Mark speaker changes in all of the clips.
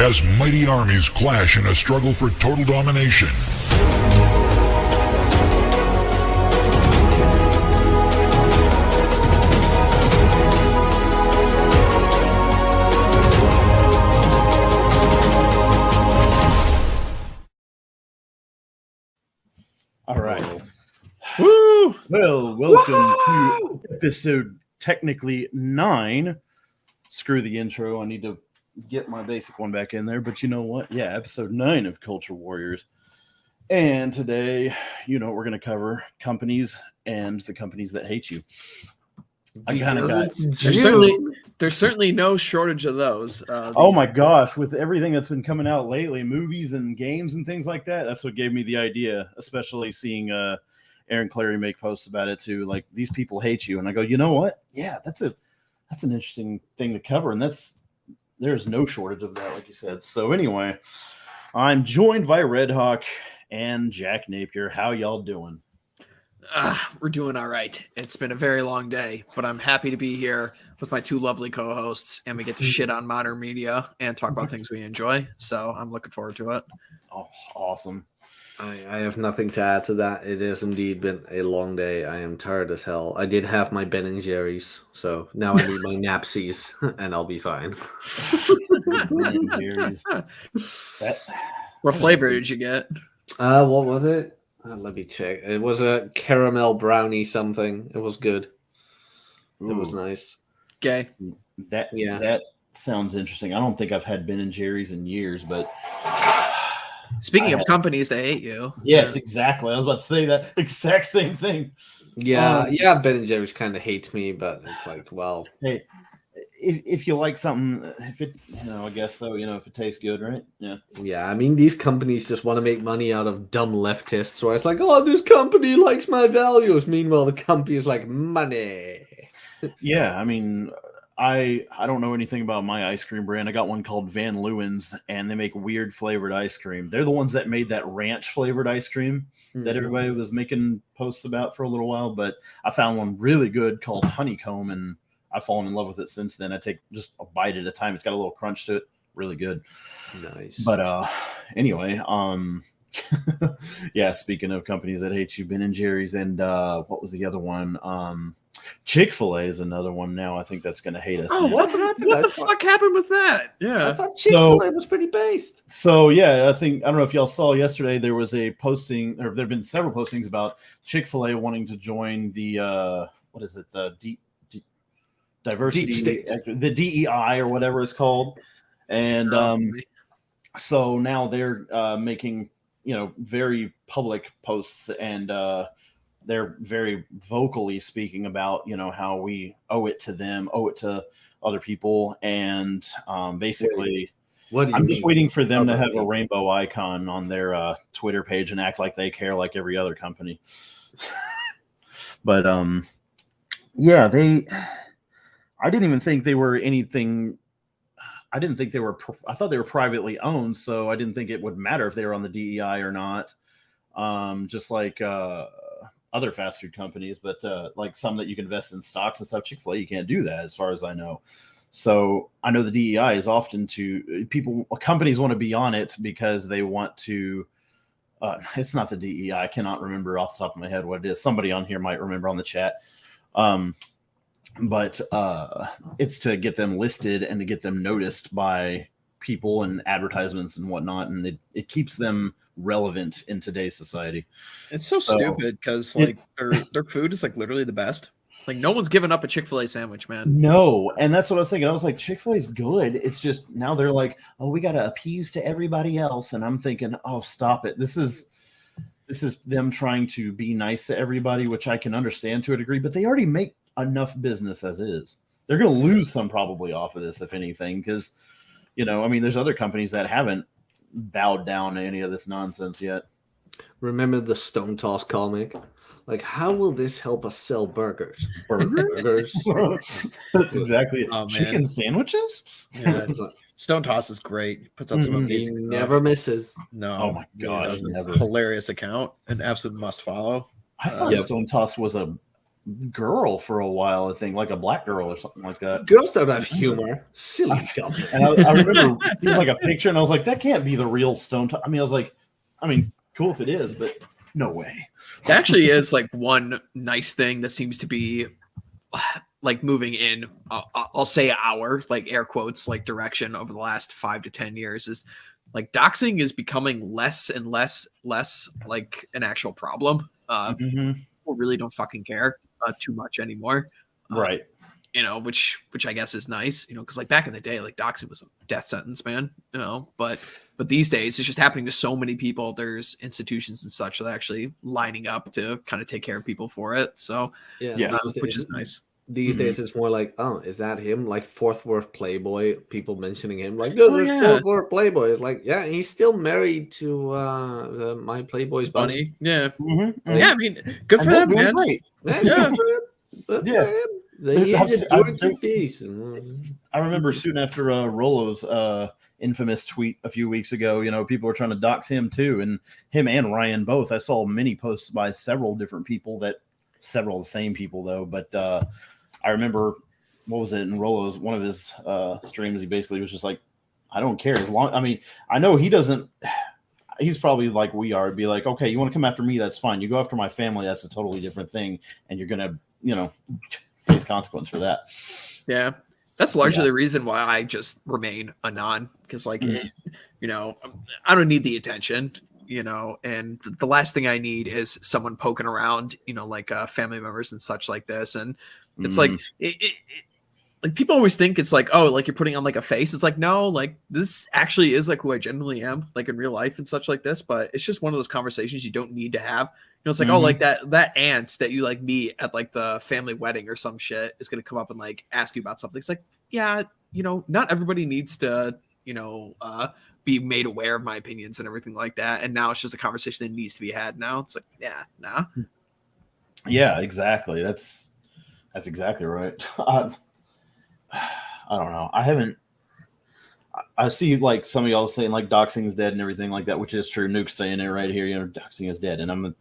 Speaker 1: as mighty armies clash in a struggle for total domination.
Speaker 2: All right. Woo! Well, welcome to episode technically 9. Screw the intro. I need to get my basic one back in there. But you know what? Yeah, episode 9 of Culture Warriors. And today, you know what we're going to cover? Companies and the companies that hate you. I kind of got...
Speaker 3: There's certainly no shortage of those.
Speaker 2: Oh my gosh, with everything that's been coming out lately, movies and games and things like that, that's what gave me the idea, especially seeing Aaron Clary make posts about it too. Like, these people hate you. And I go, you know what? Yeah, that's an interesting thing to cover. And there's no shortage of that, like you said. So anyway, I'm joined by Red Hawk and Jack Napier. How y'all doing?
Speaker 3: We're doing all right. It's been a very long day, but I'm happy to be here with my two lovely co-hosts, and we get to shit on modern media and talk about things we enjoy. So I'm looking forward to it.
Speaker 2: Oh, awesome.
Speaker 4: I have nothing to add to that. It has indeed been a long day. I am tired as hell. I did have my Ben and Jerry's, so now I need my Napsies, and I'll be fine.
Speaker 2: Ben & Jerry's.
Speaker 3: What flavor did you get?
Speaker 4: What was it? Let me check. It was a caramel brownie something. It was good.
Speaker 2: Ooh.
Speaker 4: It was nice.
Speaker 3: Okay.
Speaker 2: That sounds interesting. I don't think I've had Ben & Jerry's in years, but...
Speaker 3: Speaking of companies that hate you.
Speaker 2: Yes, exactly. I was about to say that exact same thing.
Speaker 4: Yeah, Ben and Jerry's kind of hates me, but it's like, well,
Speaker 2: hey, if you like something, if it, I guess so. If it tastes good, right? Yeah.
Speaker 4: I mean, these companies just want to make money out of dumb leftists. Where it's like, oh, this company likes my values. Meanwhile, the company is like, money.
Speaker 2: Yeah, I mean, I don't know anything about my ice cream brand. I got one called Van Leeuwen's, and they make weird flavored ice cream. They're the ones that made that ranch flavored ice cream that everybody was making posts about for a little while. But I found one really good called Honeycomb, and I've fallen in love with it since then. I take just a bite at a time. It's got a little crunch to it. Really good.
Speaker 4: Nice.
Speaker 2: But anyway, yeah, speaking of companies that hate you, Ben & Jerry's, and what was the other one? Chick-fil-A is another one now. I think that's going to hate us.
Speaker 3: Oh, what the fuck happened with that? Yeah.
Speaker 4: I thought Chick-fil-A was pretty based.
Speaker 2: So, yeah, I don't know if y'all saw yesterday, there was a posting, or there have been several postings about Chick-fil-A wanting to join the, what is it, the diversity, the DEI or whatever it's called. And so now they're making, very public posts, and they're very vocally speaking about, how we owe it to them, owe it to other people. And basically, I'm just waiting for them to have a rainbow icon on their Twitter page and act like they care like every other company. But yeah, I didn't even think they were anything. I didn't think they were, I thought they were privately owned. So I didn't think it would matter if they were on the DEI or not. Just like, other fast food companies, but like some that you can invest in stocks and stuff. Chick-fil-A, you can't do that as far as I know. So I know the DEI is often companies want to be on it because they want to, it's not the DEI. I cannot remember off the top of my head what it is. Somebody on here might remember on the chat. But it's to get them listed and to get them noticed by people and advertisements and whatnot. And it keeps them relevant in today's society.
Speaker 3: It's so stupid because their food is like literally the best. Like, no one's given up a Chick-fil-A sandwich, man.
Speaker 2: No, and that's what I was thinking. I was like, Chick-fil-A is good. It's just now they're like, oh, we got to appease to everybody else, and I'm thinking, oh, stop it. This is them trying to be nice to everybody, which I can understand to a degree, but they already make enough business as is. They're going to lose some probably off of this, if anything, because there's other companies that haven't bowed down to any of this nonsense yet.
Speaker 4: Remember the Stone Toss comic? Like, how will this help us sell burgers?
Speaker 2: Burgers? That's exactly it.
Speaker 3: Oh,
Speaker 2: chicken sandwiches?
Speaker 3: Yeah, Stone Toss is great. Puts out some amazing
Speaker 4: He
Speaker 3: stuff.
Speaker 4: never misses.
Speaker 3: No.
Speaker 2: Oh my god,
Speaker 3: Hilarious account. An absolute must follow.
Speaker 2: I thought Stone Toss was a girl for a while, I think, like a black girl or something like that.
Speaker 4: Girls don't have humor. Silly scum.
Speaker 2: And I remember seeing like a picture, and I was like, that can't be the real Stone. I mean, I was like, cool if it is, but no way.
Speaker 3: It actually is like one nice thing that seems to be like moving in. I'll say our like air quotes like direction over the last 5 to 10 years is like doxing is becoming less and less like an actual problem. People really don't fucking care too much anymore,
Speaker 2: Right?
Speaker 3: You know, which I guess is nice, you know, because like back in the day, like doxing was a death sentence, man, you know, but these days it's just happening to so many people. There's institutions and such that are actually lining up to kind of take care of people for it. So
Speaker 2: Yeah.
Speaker 3: which is nice.
Speaker 4: These days it's more like, oh, is that him? Like Fort Worth Playboy, people mentioning him like, there's Fort Worth Playboy. It's like, yeah, he's still married to my Playboy's bunny.
Speaker 3: Yeah.
Speaker 2: Mm-hmm.
Speaker 3: Yeah, I mean, good for them, man.
Speaker 2: Great.
Speaker 4: Yeah.
Speaker 2: Yeah.
Speaker 4: He is a dirty piece.
Speaker 2: I remember soon after Rolo's infamous tweet a few weeks ago, you know, people were trying to dox him too, and him and Ryan both. I saw many posts by several different people, several of the same people though, but I remember, what was it, in Rolo's, one of his streams, he basically was just like, I don't care as long, I mean, I know he doesn't, he's probably like we are, be like, okay, you want to come after me, that's fine. You go after my family, that's a totally different thing, and you're gonna, you know, face consequence for that.
Speaker 3: Yeah, that's largely the reason why I just remain anon, because like, you know, I don't need the attention, you know, and the last thing I need is someone poking around, you know, like family members and such like this, and it's like like people always think it's like, oh, like you're putting on like a face. It's like, no, like this actually is like who I genuinely am, like in real life and such like this. But it's just one of those conversations you don't need to have. You know, it's like, oh, like that aunt that you like meet at like the family wedding or some shit is gonna come up and like ask you about something. It's like, yeah, you know, not everybody needs to, you know, be made aware of my opinions and everything like that. And now it's just a conversation that needs to be had now. It's like, yeah, nah.
Speaker 2: Yeah, exactly. That's exactly right. I don't know. I see like some of y'all saying like doxing is dead and everything like that, which is true. Nuke's saying it right here, you know, doxing is dead. And I'm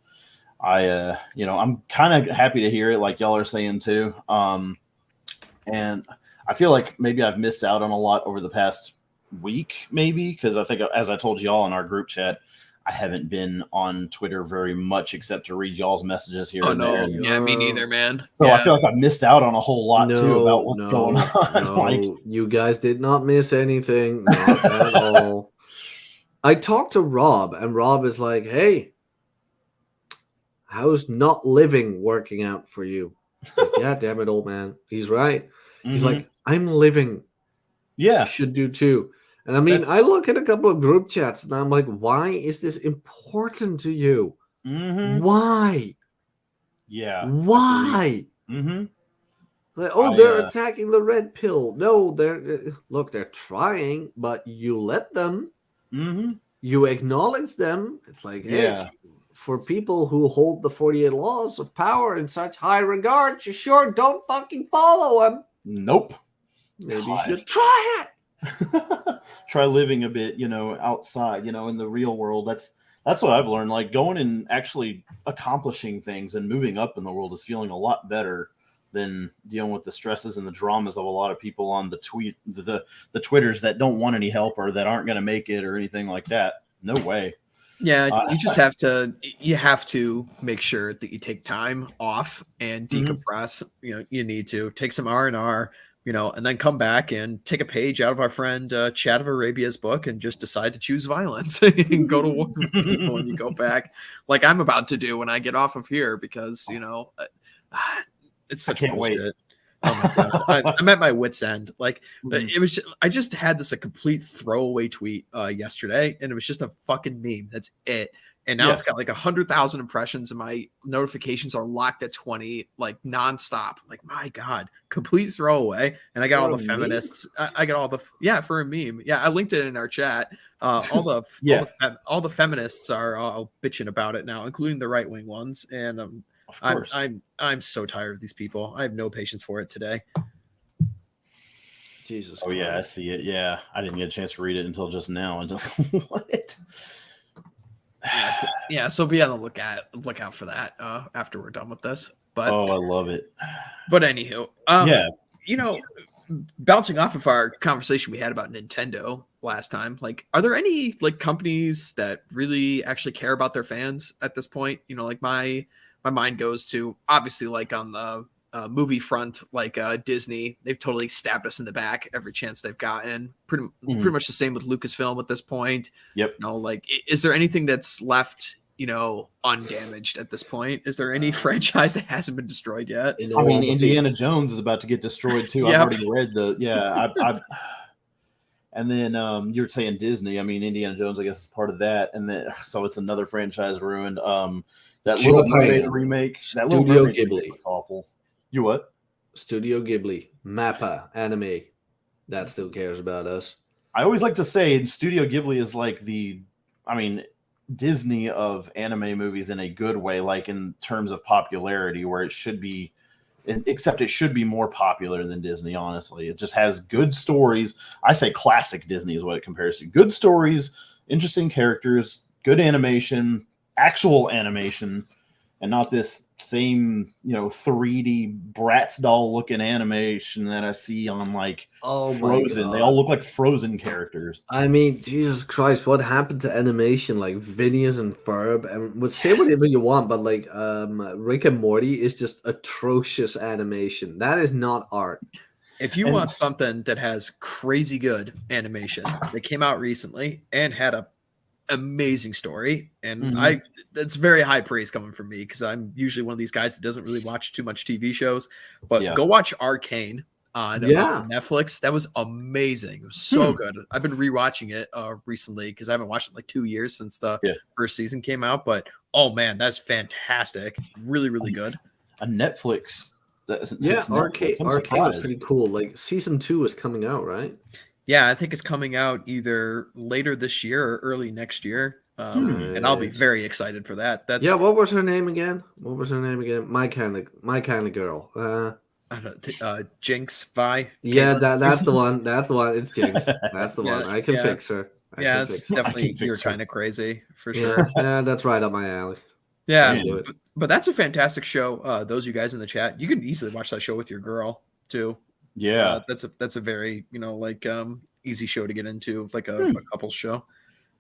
Speaker 2: kind of happy to hear it, like y'all are saying too. And I feel like maybe I've missed out on a lot over the past week, maybe, because I think, as I told y'all in our group chat, I haven't been on Twitter very much except to read y'all's messages here and there.
Speaker 3: Yeah, me neither, man.
Speaker 2: So
Speaker 3: yeah.
Speaker 2: I feel like I missed out on a whole lot too about what's going on.
Speaker 4: No,
Speaker 2: like,
Speaker 4: you guys did not miss anything, not at all. I talked to Rob, and Rob is like, "Hey, how's not living working out for you?" Like, yeah, damn it, old man. He's right. He's like, I'm living.
Speaker 2: Yeah,
Speaker 4: you should do too. And I mean, I look at a couple of group chats and I'm like, why is this important to you? Why?
Speaker 2: Yeah.
Speaker 4: Why? Like, oh, they're attacking the red pill. No, they're trying, but you let them. You acknowledge them. It's like, hey, for people who hold the 48 laws of power in such high regard, you sure don't fucking follow them.
Speaker 2: Nope.
Speaker 4: Maybe you should try it.
Speaker 2: Try living a bit, you know, outside, you know, in the real world. That's what I've learned. Like going and actually accomplishing things and moving up in the world is feeling a lot better than dealing with the stresses and the dramas of a lot of people on the Twitters that don't want any help or that aren't going to make it or anything like that. No way.
Speaker 3: Yeah, you just have to make sure that you take time off and decompress. You know, you need to take some R&R, you know, and then come back and take a page out of our friend Chad of Arabia's book and just decide to choose violence and go to war with people when you go back, like I'm about to do when I get off of here, because, you know, it's such
Speaker 2: I can't
Speaker 3: bullshit.
Speaker 2: wait.
Speaker 3: Oh my God. I'm at my wit's end. Like it was, I just had this a complete throwaway tweet yesterday, and it was just a fucking meme. That's it. And now it's got like 100,000 impressions, and my notifications are locked at 20, like nonstop. Like, my God, complete throwaway. And I got all the feminists. I got all the for a meme. Yeah, I linked it in our chat. All the feminists are all bitching about it now, including the right wing ones. And I'm so tired of these people. I have no patience for it today.
Speaker 4: Jesus.
Speaker 2: Oh yeah, I see it. Yeah, I didn't get a chance to read it until just now. What?
Speaker 3: So be on the lookout for that after we're done with this. But
Speaker 2: I love it.
Speaker 3: But anywho, bouncing off of our conversation we had about Nintendo last time, like, are there any like companies that really actually care about their fans at this point? Like my mind goes to, obviously, like on the movie front, like Disney. They've totally stabbed us in the back every chance they've gotten. Pretty much the same with Lucasfilm at this point.
Speaker 2: Yep.
Speaker 3: Like, is there anything that's left undamaged at this point? Is there any franchise that hasn't been destroyed yet?
Speaker 2: I mean, Indiana Jones is about to get destroyed too. I've already read and then you're saying Disney. I mean, Indiana Jones, I guess, is part of that, and then so it's another franchise ruined. That Little Mermaid remake, that Little Mermaid Ghibli was awful. You what?
Speaker 4: Studio Ghibli, Mappa Anime, that still cares about us.
Speaker 2: I always like to say Studio Ghibli is like Disney of anime movies in a good way, like in terms of popularity, where it should be, except it should be more popular than Disney, honestly. It just has good stories. I say classic Disney is what it compares to. Good stories, interesting characters, good animation, actual animation, and not this same, 3D Bratz doll looking animation that I see on like Frozen. They all look like Frozen characters.
Speaker 4: I mean, Jesus Christ, what happened to animation like Phineas and Ferb? And say whatever you want, but like Rick and Morty is just atrocious animation. That is not art.
Speaker 3: If you want something that has crazy good animation that came out recently and had a amazing story, and that's very high praise coming from me, because I'm usually one of these guys that doesn't really watch too much TV shows, but go watch Arcane on Netflix. That was amazing. It was so good. I've been rewatching it recently because I haven't watched it in like 2 years since the first season came out, but oh man, that's fantastic. Really, really good.
Speaker 2: A Netflix.
Speaker 4: Arcane is pretty cool. Like season 2 is coming out, right?
Speaker 3: Yeah, I think it's coming out either later this year or early next year. And I'll be very excited for that.
Speaker 4: What was her name again? My kind of girl.
Speaker 3: I don't know, Jinx Vi.
Speaker 4: Yeah, that's the one. That's the one. It's Jinx. That's the one. I can fix her.
Speaker 3: It's definitely you're kind of crazy for sure.
Speaker 4: Yeah, that's right up my alley.
Speaker 3: Yeah, but that's a fantastic show. Those of you guys in the chat, you can easily watch that show with your girl too.
Speaker 2: Yeah,
Speaker 3: that's a very easy show to get into, like a couples show.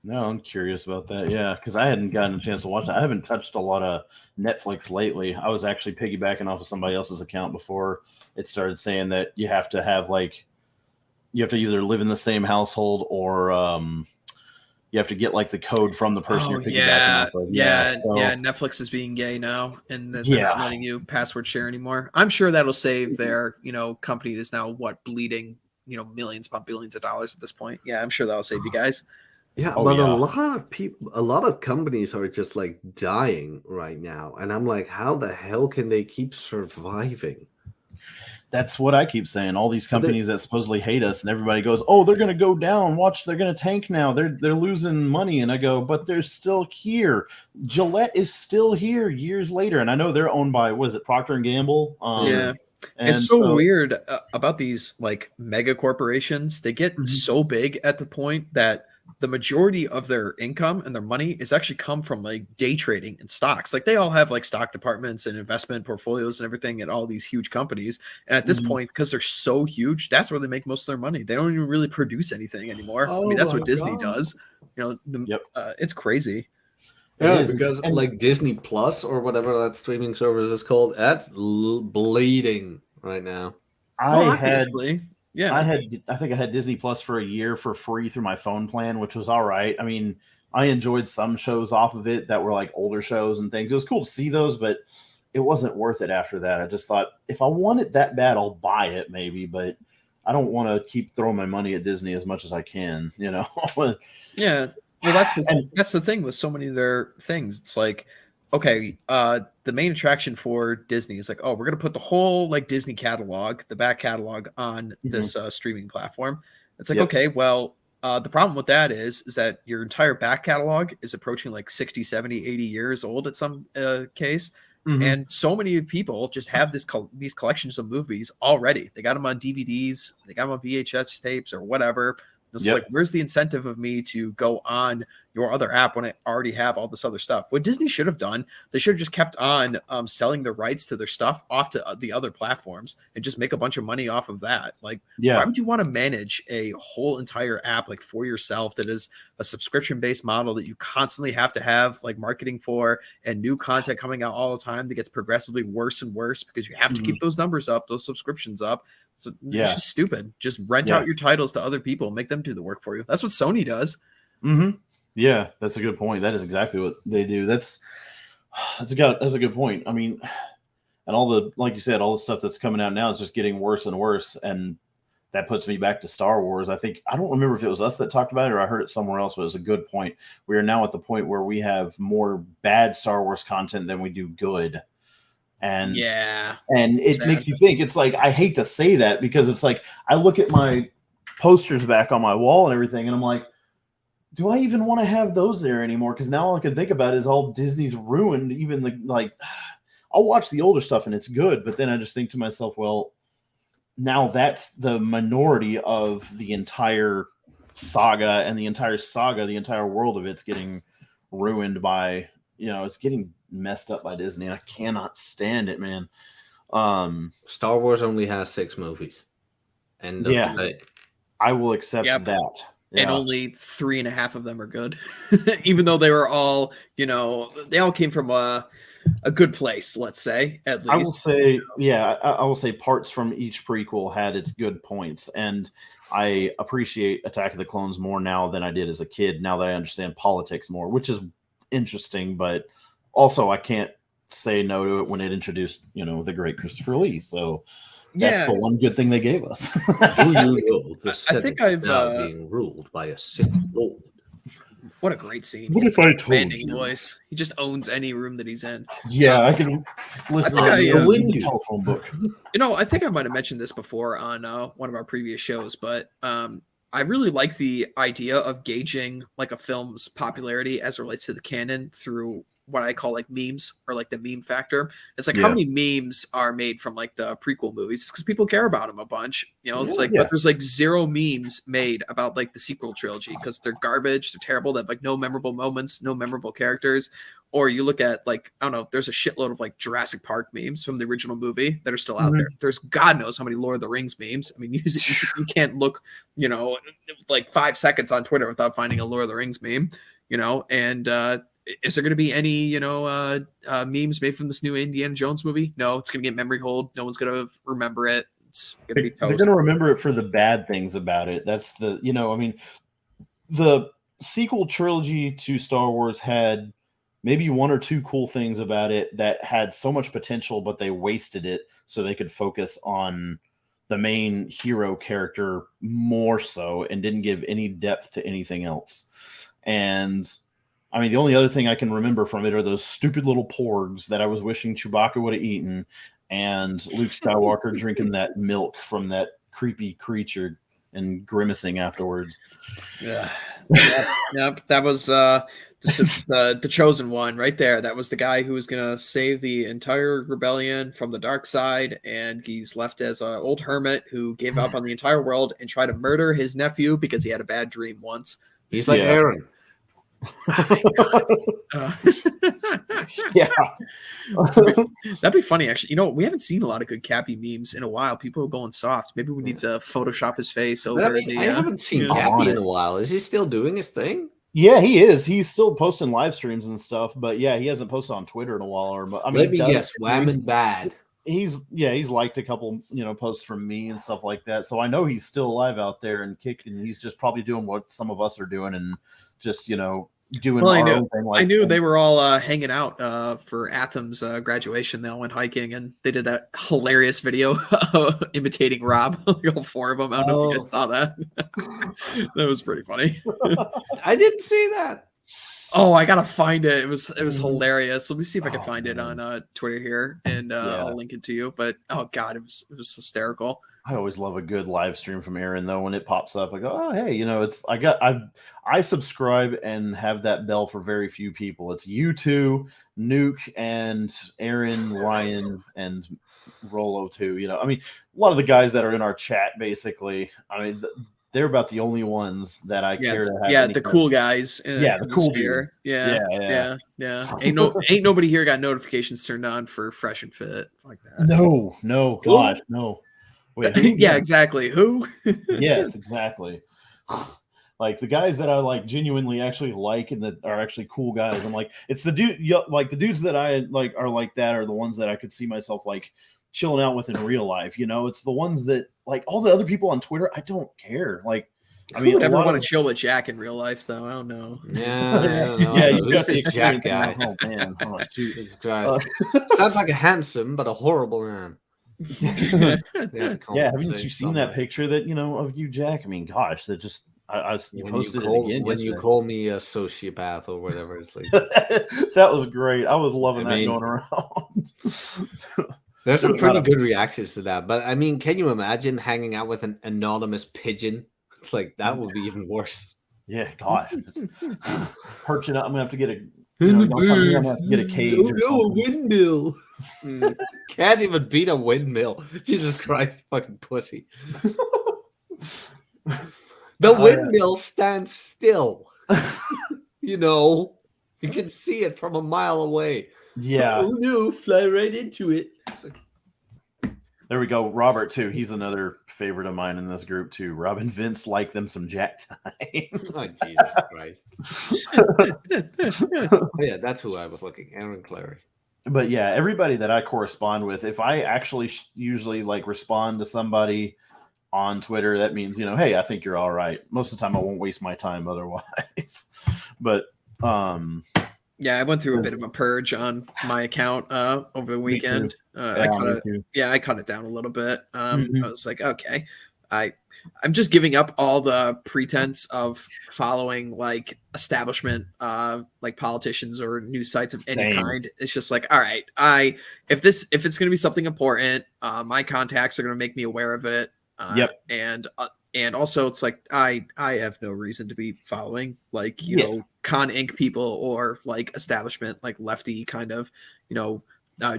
Speaker 2: No, I'm curious about that. Yeah, because I hadn't gotten a chance to watch it. I haven't touched a lot of Netflix lately. I was actually piggybacking off of somebody else's account before it started saying that you have to have you have to either live in the same household or you have to get like the code from the person you're piggybacking off of.
Speaker 3: Netflix is being gay now, and they're not letting you password share anymore. I'm sure that'll save their company that's now bleeding millions upon billions of dollars at this point. Yeah, I'm sure that'll save you guys.
Speaker 4: Yeah, a lot of companies are just like dying right now, and I'm like, how the hell can they keep surviving?
Speaker 2: That's what I keep saying. All these companies that supposedly hate us, and everybody goes, "Oh, they're going to go down. Watch, they're going to tank now. They're losing money." And I go, "But they're still here. Gillette is still here years later." And I know they're owned by Procter and Gamble.
Speaker 3: And it's so weird about these like mega corporations. They get so big at the point that the majority of their income and their money is actually come from like day trading and stocks. Like they all have like stock departments and investment portfolios and everything at all these huge companies. And at this point, because they're so huge, that's where they make most of their money. They don't even really produce anything anymore. I mean, that's what Disney does. It's crazy.
Speaker 4: Yeah, because like Disney Plus or whatever that streaming service is called, that's bleeding right now.
Speaker 2: I think I had Disney Plus for a year for free through my phone plan, which was all right. I mean, I enjoyed some shows off of it that were like older shows and things. It was cool to see those, but it wasn't worth it after that. I just thought if I want it that bad, I'll buy it maybe, but I don't want to keep throwing my money at Disney as much as I can,
Speaker 3: Yeah. Well, that's the thing with so many of their things. It's like, okay, the main attraction for Disney is like, oh, we're going to put the whole like Disney catalog, the back catalog on this streaming platform. It's like, okay, well, the problem with that is that your entire back catalog is approaching like 60, 70, 80 years old at some case. And so many people just have these collections of movies already. They got them on DVDs, they got them on VHS tapes or whatever. It's like, where's the incentive of me to go on your other app when I already have all this other stuff? What Disney should have done, they should have just kept on selling the rights to their stuff off to the other platforms and just make a bunch of money off of that. Like, why would you want to manage a whole entire app like for yourself that is a subscription-based model that you constantly have to have like marketing for and new content coming out all the time that gets progressively worse and worse because you have to keep those numbers up, those subscriptions up. So it's just stupid. Just rent out your titles to other people, make them do the work for you. That's what Sony does.
Speaker 2: Yeah, that's a good point. That is exactly what they do. That's a good point. I mean, and all the, like you said, all the stuff that's coming out now is just getting worse and worse. And that puts me back to Star Wars. I don't remember if it was us that talked about it or I heard it somewhere else, but it was a good point. We are now at the point where we have more bad Star Wars content than we do good. And it makes you think. It's like, I hate to say that because it's like I look at my posters back on my wall and everything, and I'm like, do I even want to have those there anymore? Because now all I can think about is all Disney's ruined. Even I'll watch the older stuff and it's good, but then I just think to myself, well, now that's the minority of the entire saga, and the entire world of it's getting ruined by, it's getting messed up by Disney. I cannot stand it, man.
Speaker 4: Star Wars only has 6 movies, and
Speaker 2: I will accept that. Yeah.
Speaker 3: And only 3.5 of them are good, even though they were all, they all came from a good place. Let's say, at least.
Speaker 2: I will say parts from each prequel had its good points, and I appreciate Attack of the Clones more now than I did as a kid. Now that I understand politics more, which is interesting, but also I can't say no to it when it introduced, the great Christopher Lee. So that's the one good thing they gave us.
Speaker 4: Do you know the Senate is now being ruled by a Sith Lord?
Speaker 3: What a great scene.
Speaker 2: What if I told you?
Speaker 3: Voice. He just owns any room that he's in.
Speaker 2: Yeah, I can listen to the telephone book.
Speaker 3: I think I might have mentioned this before on one of our previous shows, but I really like the idea of gauging like a film's popularity as it relates to the canon through what I call like memes, or like the meme factor. It's like how many memes are made from like the prequel movies, because people care about them a bunch. But there's like 0 memes made about like the sequel trilogy because they're garbage, they're terrible, they have like no memorable moments, no memorable characters. Or you look at like, I don't know, there's a shitload of like Jurassic Park memes from the original movie that are still out there. There's God knows how many Lord of the Rings memes. I mean, you can't look, like 5 seconds on Twitter without finding a Lord of the Rings meme, and is there going to be any, memes made from this new Indiana Jones movie? No, it's going to get memory hold. No one's going to remember it. It's going to be toast.
Speaker 2: They're going to remember it for the bad things about it. That's the, the sequel trilogy to Star Wars had maybe 1 or 2 cool things about it that had so much potential, but they wasted it so they could focus on the main hero character more so and didn't give any depth to anything else. And I mean, the only other thing I can remember from it are those stupid little porgs that I was wishing Chewbacca would have eaten, and Luke Skywalker drinking that milk from that creepy creature and grimacing afterwards.
Speaker 3: Yeah. Yep. That was the chosen one right there. That was the guy who was going to save the entire rebellion from the dark side, and he's left as an old hermit who gave up on the entire world and tried to murder his nephew because he had a bad dream once.
Speaker 4: He's like Aaron.
Speaker 2: Yeah.
Speaker 3: That'd be funny, actually. We haven't seen a lot of good Cappy memes in a while. People are going soft. Maybe we need to Photoshop his face over.
Speaker 4: I haven't seen Cappy in a while. Is he still doing his thing?
Speaker 2: Yeah, he is. He's still posting live streams and stuff, but yeah, he hasn't posted on Twitter in a while.
Speaker 4: Let me guess, Wham and Bad.
Speaker 2: He's liked a couple, posts from me and stuff like that. So I know he's still alive out there and kicking. He's just probably doing what some of us are doing and just, doing our own thing.
Speaker 3: I knew they were all hanging out for Atham's graduation. They all went hiking and they did that hilarious video imitating Rob. All 4 of them. I don't know if you guys saw that. That was pretty funny.
Speaker 4: I didn't see that.
Speaker 3: Oh, I gotta find it. It was hilarious. Let me see if I can find it on Twitter here, and I'll link it to you. But oh god, it was hysterical.
Speaker 2: I always love a good live stream from Aaron though. When it pops up, I go, oh hey, I subscribe and have that bell for very few people. It's you two, Nuke, and Aaron, Ryan, and Rolo too. A lot of the guys that are in our chat basically. they're about the only ones that I care to have.
Speaker 3: Yeah, the cool guys.
Speaker 2: The cool
Speaker 3: sphere.
Speaker 2: Yeah.
Speaker 3: Ain't nobody here got notifications turned on for Fresh and Fit like that.
Speaker 2: No, gosh, no. Wait,
Speaker 3: yeah, exactly. Who?
Speaker 2: Yes, exactly. Like the guys that I like genuinely actually like and that are actually cool guys. I'm like, it's the the dudes that I like are like that are the ones that I could see myself like chilling out with in real life. It's the ones that like all the other people on Twitter. I don't care. Like, I mean,
Speaker 3: who would ever want to chill with Jack in real life though? I don't know.
Speaker 4: Yeah,
Speaker 2: you got
Speaker 4: this Jack guy.
Speaker 2: Oh man,
Speaker 4: Jesus Christ. Sounds like a handsome but a horrible man.
Speaker 2: Haven't you seen that picture that of you, Jack? I mean, gosh, that just I posted it again
Speaker 4: when you call me a sociopath or whatever. It's like
Speaker 2: that was great. I was loving that going around.
Speaker 4: There's some pretty good reactions to that, but I mean, can you imagine hanging out with an anonymous pigeon? It's like that would be even worse.
Speaker 2: Yeah, gosh, perching up. I'm gonna have to get I'm gonna have to get a cage.
Speaker 4: A windmill. Can't even beat a windmill. Jesus Christ, fucking pussy. The windmill stands still. You can see it from a mile away.
Speaker 2: Yeah.
Speaker 4: Oh no, fly right into it.
Speaker 2: There we go. Robert too. He's another favorite of mine in this group too. Rob and Vince like them some Jack time.
Speaker 4: Oh Jesus Christ. Yeah, that's who I was looking. Aaron Clary.
Speaker 2: But yeah, everybody that I correspond with, if I actually usually like respond to somebody on Twitter, that means hey, I think you're all right. Most of the time I won't waste my time otherwise. But
Speaker 3: yeah, I went through a bit of a purge on my account over the weekend. I cut it down a little bit. I was like, okay, I'm just giving up all the pretense of following like establishment like politicians or news sites of any kind. It's just like, all right, if it's going to be something important, my contacts are going to make me aware of it. And also it's like I have no reason to be following like Con Inc. people or like establishment like lefty kind of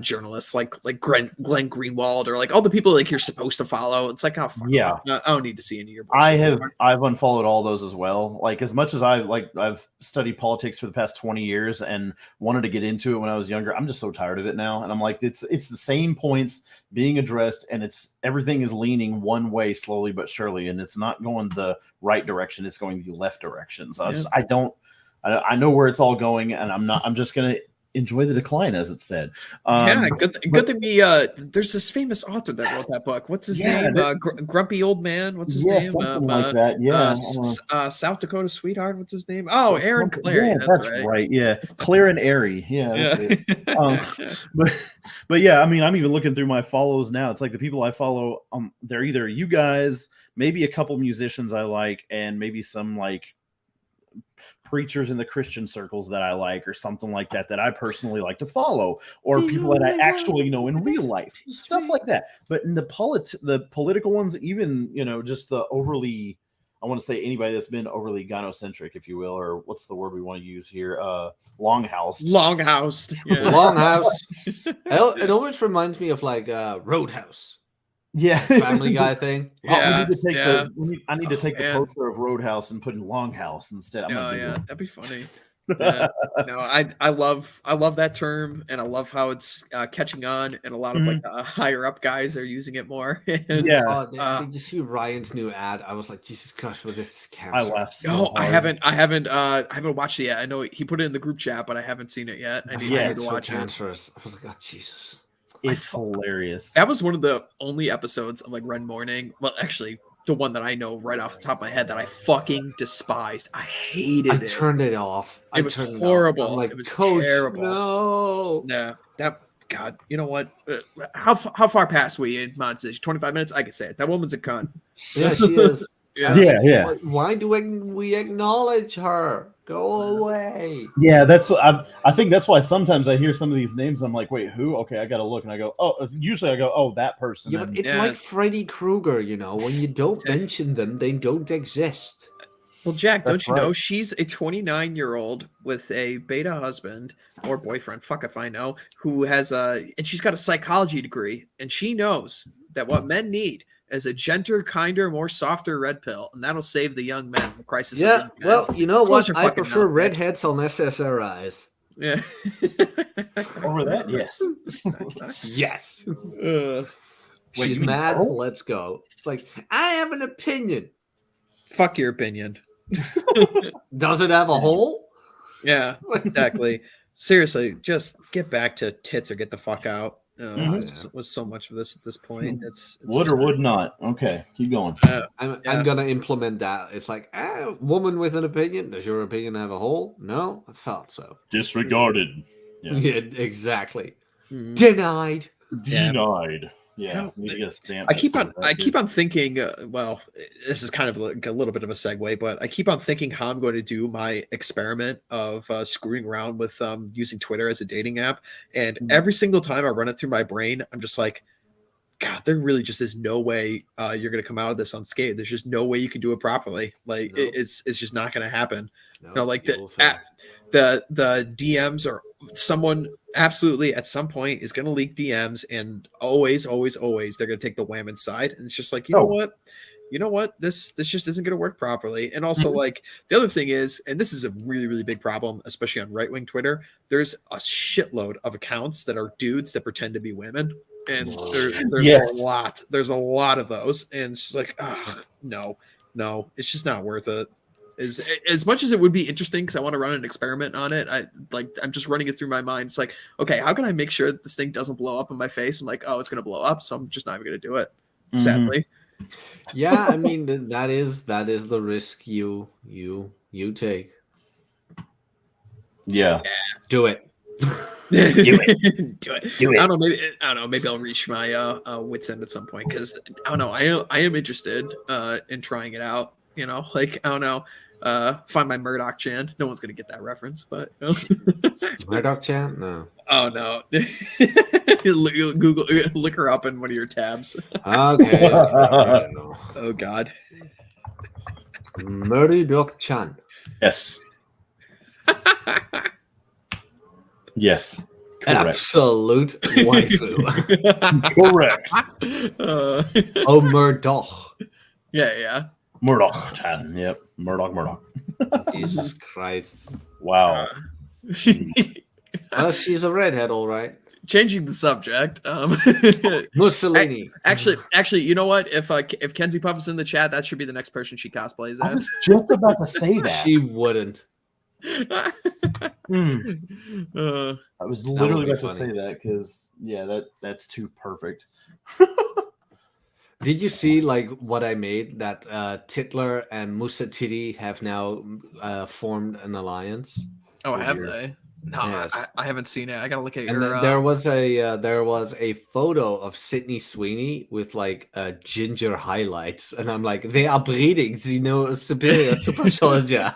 Speaker 3: journalists like Glenn Greenwald or like all the people like you're supposed to follow. It's like, oh fuck off. I don't need to see any of your bullshit.
Speaker 2: I've unfollowed all those as well. Like as much as I've studied politics for the past 20 years and wanted to get into it when I was younger, I'm just so tired of it now. And I'm like, it's the same points being addressed and everything is leaning one way slowly but surely, and it's not going the right direction, it's going the left direction. So I know where it's all going, and I'm just gonna enjoy the decline, as it said.
Speaker 3: Good thing we there's this famous author that wrote that book. What's his name? Grumpy Old Man. What's his name?
Speaker 2: Something like that. Yeah.
Speaker 3: South Dakota Sweetheart. What's his name? Oh, Aaron Clary.
Speaker 2: Yeah, that's right. Yeah, Claire and Airy. Yeah. That's it. But yeah, I mean, I'm even looking through my follows now. It's like the people I follow. They're either you guys, maybe a couple musicians I like, and maybe some like preachers in the Christian circles that I like or something like that I personally like to follow, or people that I actually know in real life, stuff like that. But in the political ones, even just the overly, I want to say anybody that's been overly gynocentric, if you will, or what's the word we want to use here, longhouse.
Speaker 4: It always reminds me of like Roadhouse.
Speaker 2: Yeah,
Speaker 4: Family Guy thing.
Speaker 2: I need to take the poster of Roadhouse and put in Longhouse instead.
Speaker 3: That'd be funny. No, I love that term, and I love how it's catching on, and a lot of like the higher up guys are using it more.
Speaker 4: Did you see Ryan's new ad? I was like, Jesus Christ, well, this is cancer.
Speaker 2: I laughed so hard.
Speaker 3: I haven't watched it yet. I know he put it in the group chat, but I haven't seen it yet. I need to watch it.
Speaker 4: I was like, oh Jesus.
Speaker 2: It's hilarious.
Speaker 3: That was one of the only episodes of like Ren Morning. Well, actually, the one that I know right off the top of my head that I fucking despised. I hated it.
Speaker 4: I turned it off.
Speaker 3: It was horrible.
Speaker 4: Like,
Speaker 3: it was
Speaker 4: Coach,
Speaker 3: terrible.
Speaker 4: No.
Speaker 3: Yeah. That God. You know what? How far past we in monetization? 25 minutes. I can say it. That woman's a cunt.
Speaker 4: Yeah, she is.
Speaker 2: Yeah.
Speaker 4: Why do we acknowledge her? Go away.
Speaker 2: Yeah, that's what I think. That's why sometimes I hear some of these names. I'm like, wait, who? Okay, I gotta look, and I go, oh. Usually, I go, oh, that person.
Speaker 4: Yeah, but it's like Freddy Krueger. When you don't mention them, they don't exist.
Speaker 3: Well, Jack, don't you know she's a 29-year-old with a beta husband or boyfriend? Fuck if I know. Who has and she's got a psychology degree, and she knows that what men need as a gentler, kinder, more softer red pill, and that'll save the young men. The crisis.
Speaker 4: Yeah,
Speaker 3: of young men.
Speaker 4: well, you know
Speaker 3: Close
Speaker 4: what?
Speaker 3: your
Speaker 4: I
Speaker 3: fucking
Speaker 4: prefer
Speaker 3: mouth,
Speaker 4: redheads on SSRIs.
Speaker 3: Yeah.
Speaker 2: Over that, yes.
Speaker 4: Yes.
Speaker 3: Wait,
Speaker 4: She's
Speaker 2: you mean
Speaker 4: mad.
Speaker 2: Pearl?
Speaker 4: Let's go. It's like, I have an opinion.
Speaker 3: fuck your opinion.
Speaker 4: Does it have a hole?
Speaker 3: Yeah, exactly. Seriously, just get back to tits or get the fuck out. Was so much of this at this point. It's
Speaker 2: Would or would not. Okay, keep going.
Speaker 4: I'm
Speaker 3: Yeah.
Speaker 4: gonna implement that. It's like, woman with an opinion. Does your opinion have a hole? No, I thought so.
Speaker 2: Disregarded. Yeah.
Speaker 4: Yeah, exactly.
Speaker 3: Mhm.
Speaker 4: Denied.
Speaker 3: Yeah.
Speaker 2: Denied. Yeah.
Speaker 3: Yeah.
Speaker 2: Need to get a stamp
Speaker 3: I
Speaker 2: that
Speaker 3: keep
Speaker 2: says
Speaker 3: on
Speaker 2: that,
Speaker 3: I
Speaker 2: dude.
Speaker 3: keep on thinking well, this is kind of like a little bit of a segue, but I keep on thinking how I'm going to do my experiment of screwing around with using Twitter as a dating app, and every single time I run it through my brain, I'm just like, God, there really just is no way you're going to come out of this unscathed. There's just no way you can do it properly. Like
Speaker 4: Nope.
Speaker 3: it's just not going to happen.
Speaker 4: No,
Speaker 3: No, like
Speaker 4: you will fail.
Speaker 3: the DMs are someone absolutely at some point is going to leak DMs, and always they're going to take the wham inside, and it's just like, you know what, this just isn't going to work properly. And also like the other thing is, and this is a really big problem, especially on right-wing Twitter, there's a shitload of accounts that are dudes that pretend to be women, and there's
Speaker 2: Yes.
Speaker 3: a lot of those, and it's like, oh, no, it's just not worth it. As much as it would be interesting because I want to run an experiment on it, I'm just running it through my mind. It's like, okay, how can I make sure that this thing doesn't blow up in my face? I'm like, oh, it's gonna blow up, so I'm just not even gonna do it.
Speaker 2: Mhm.
Speaker 3: Sadly.
Speaker 4: Yeah, I mean that is the risk you take.
Speaker 2: Yeah.
Speaker 4: Do it.
Speaker 3: Do it.
Speaker 2: Do it.
Speaker 3: I don't know. Maybe I'll reach my wits end at some point because I don't know. I am interested in trying it out. You know, like I don't know. Find my Murdoch Chan. No one's gonna get that reference, but you know.
Speaker 4: Murdoch Chan? No.
Speaker 3: Oh no. Google, look her up in one of your tabs.
Speaker 4: Okay. I don't know.
Speaker 3: Oh God.
Speaker 4: Murdoch Chan.
Speaker 2: Yes. Yes. Correct.
Speaker 4: Absolute waifu.
Speaker 2: Correct.
Speaker 4: Oh, Murdoch.
Speaker 3: Yeah.
Speaker 2: Murdoch Chan. Yep. Murdoch.
Speaker 4: Jesus Christ.
Speaker 2: Wow.
Speaker 4: Well, she's a redhead, all right.
Speaker 3: Changing the subject.
Speaker 4: Mussolini.
Speaker 3: Actually, you know what? If Kenzie Puff is in the chat, that should be the next person she cosplays
Speaker 2: I
Speaker 3: as.
Speaker 2: was just about to say that.
Speaker 4: She wouldn't.
Speaker 3: Uh,
Speaker 2: I was
Speaker 4: would
Speaker 2: literally
Speaker 4: be
Speaker 2: about to
Speaker 4: funny.
Speaker 2: say that because that's too perfect.
Speaker 4: Did you see like what I made? That Titler and Musa Titi have now formed an alliance.
Speaker 3: oh, have
Speaker 2: Weird.
Speaker 3: they? No,
Speaker 4: Yes.
Speaker 3: I haven't seen it. I gotta look at
Speaker 4: And
Speaker 3: your.
Speaker 4: there was a photo of Sydney Sweeney with like ginger highlights, and I'm like, they are breeding, superior super soldier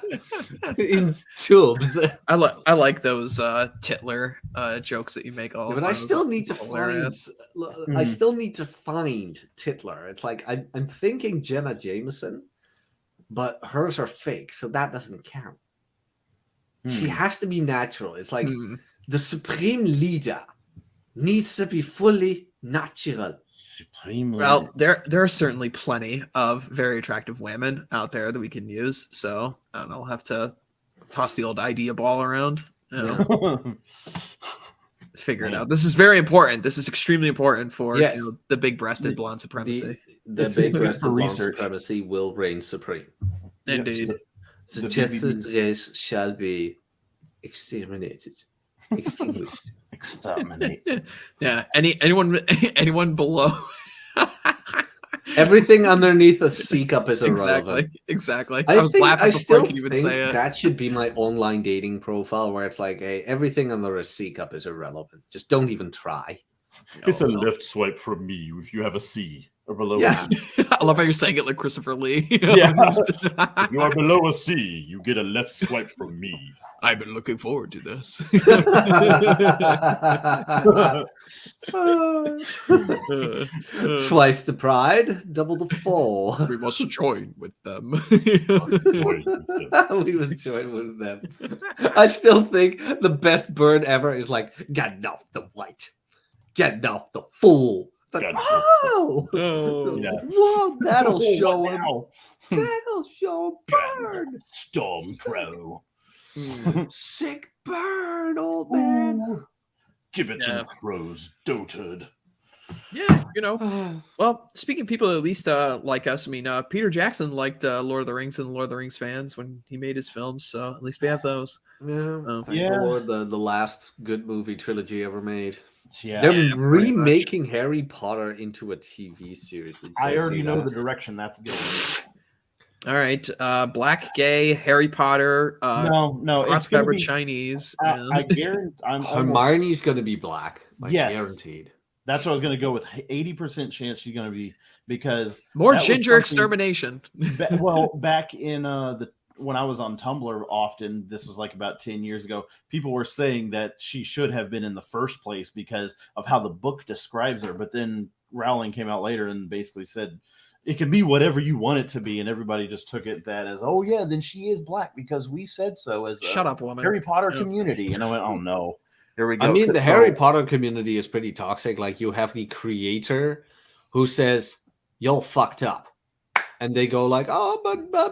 Speaker 4: in tubes.
Speaker 3: I like those Titler jokes that you make all.
Speaker 4: Yeah,
Speaker 3: the
Speaker 4: but I
Speaker 3: time.
Speaker 4: still
Speaker 3: Those
Speaker 4: need to
Speaker 3: are hilarious.
Speaker 4: find. I still need to find Titler. It's like I'm thinking Jenna Jameson, but hers are fake, so that doesn't count. She has to be natural. It's like
Speaker 3: Hmm.
Speaker 4: the supreme leader needs to be fully natural.
Speaker 2: Supreme.
Speaker 3: Well, there are certainly plenty of very attractive women out there that we can use. So I don't know. I'll have to toss the old idea ball around. You know, figure it out. This is very important. This is extremely important for
Speaker 4: Yes.
Speaker 3: the big-breasted blonde supremacy.
Speaker 4: The
Speaker 2: It's
Speaker 4: big
Speaker 2: good
Speaker 4: breasted
Speaker 2: for
Speaker 4: blonde
Speaker 2: research.
Speaker 4: supremacy will reign supreme.
Speaker 3: Indeed.
Speaker 4: The
Speaker 2: The
Speaker 4: Chester
Speaker 2: BBB.
Speaker 4: race shall be exterminated, extinguished.
Speaker 2: Exterminate.
Speaker 3: Yeah. Anyone below.
Speaker 4: Everything underneath a C cup is irrelevant.
Speaker 3: Exactly.
Speaker 4: I
Speaker 3: was
Speaker 4: think
Speaker 3: laughing
Speaker 4: I
Speaker 3: before
Speaker 4: still
Speaker 3: I could even
Speaker 4: think
Speaker 3: say it.
Speaker 4: that should be my online dating profile, where it's like, hey, everything under a C cup is irrelevant. Just don't even try.
Speaker 2: It's a
Speaker 3: No.
Speaker 2: left swipe from me if you have a C or below
Speaker 4: Yeah.
Speaker 2: a C.
Speaker 3: I love how you're saying it like Christopher Lee.
Speaker 2: Yeah. If you are below a C, you get a left swipe from me.
Speaker 3: I've been looking forward to this.
Speaker 4: Twice the pride, double the fall.
Speaker 3: We must join with them.
Speaker 4: We would join with them. I still think the best burn ever is like, get off the white, get off the fool. Like,
Speaker 2: Gun.
Speaker 4: oh,
Speaker 2: Yeah.
Speaker 4: whoa, that'll
Speaker 2: Oh,
Speaker 4: show
Speaker 2: what
Speaker 4: him.
Speaker 2: now?
Speaker 4: That'll show him burn.
Speaker 2: Stormcrow.
Speaker 4: Sick burn, old man.
Speaker 2: Ooh. Gibbets
Speaker 3: Yeah.
Speaker 2: and crows dotard.
Speaker 3: Yeah, well, speaking of people that at least like us, I mean, Peter Jackson liked Lord of the Rings and Lord of the Rings fans when he made his films, so at least we have those.
Speaker 4: Thank
Speaker 2: Yeah.
Speaker 4: the Lord, the last good movie trilogy ever made.
Speaker 2: Yeah,
Speaker 4: They're remaking Harry Potter into a TV series. Did you
Speaker 2: I
Speaker 4: guys
Speaker 2: already
Speaker 4: see
Speaker 2: know
Speaker 4: that?
Speaker 2: the direction that's going.
Speaker 3: All right, black, gay, Harry Potter,
Speaker 2: No, it's
Speaker 3: cross
Speaker 2: gonna
Speaker 3: fabric
Speaker 2: be
Speaker 3: Chinese.
Speaker 2: I guarantee. I'm almost,
Speaker 4: Hermione's going to be black. Like,
Speaker 2: Yes.
Speaker 4: guaranteed.
Speaker 2: that's what I was going to go with. 80% chance she's going to be, because
Speaker 3: More
Speaker 2: that was
Speaker 3: ginger
Speaker 2: something-
Speaker 3: extermination.
Speaker 2: Well, back in when I was on Tumblr often, this was like about 10 years ago, people were saying that she should have been in the first place because of how the book describes her. But then Rowling came out later and basically said it can be whatever you want it to be, and everybody just took it that as, oh yeah, then she is black because we said so as a
Speaker 3: Shut up, woman.
Speaker 2: Harry Potter
Speaker 3: Yeah.
Speaker 2: community. And I went, oh no, here we go.
Speaker 4: I mean, the
Speaker 2: So-
Speaker 4: Harry Potter community is pretty toxic. Like, you have the creator who says, "You're fucked up," and they go like, "Oh,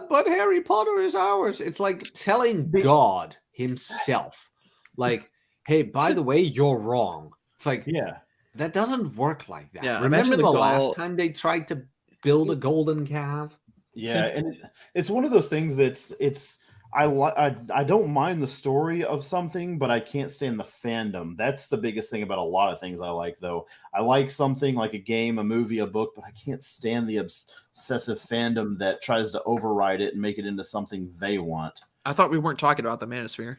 Speaker 4: but Harry Potter is ours." It's like telling God himself, like, "Hey, by the way, you're wrong." It's like,
Speaker 2: yeah.
Speaker 4: that doesn't work like that.
Speaker 3: Yeah,
Speaker 4: Remember
Speaker 3: imagine
Speaker 4: the
Speaker 3: the
Speaker 4: last
Speaker 3: goal-
Speaker 4: time they tried to build a golden calf?
Speaker 2: Yeah, and it's one of those things that's I don't mind the story of something, but I can't stand the fandom. That's the biggest thing about a lot of things I like, though. I like something like a game, a movie, a book, but I can't stand the obsessive fandom that tries to override it and make it into something they want.
Speaker 3: I thought we weren't talking about the Manosphere.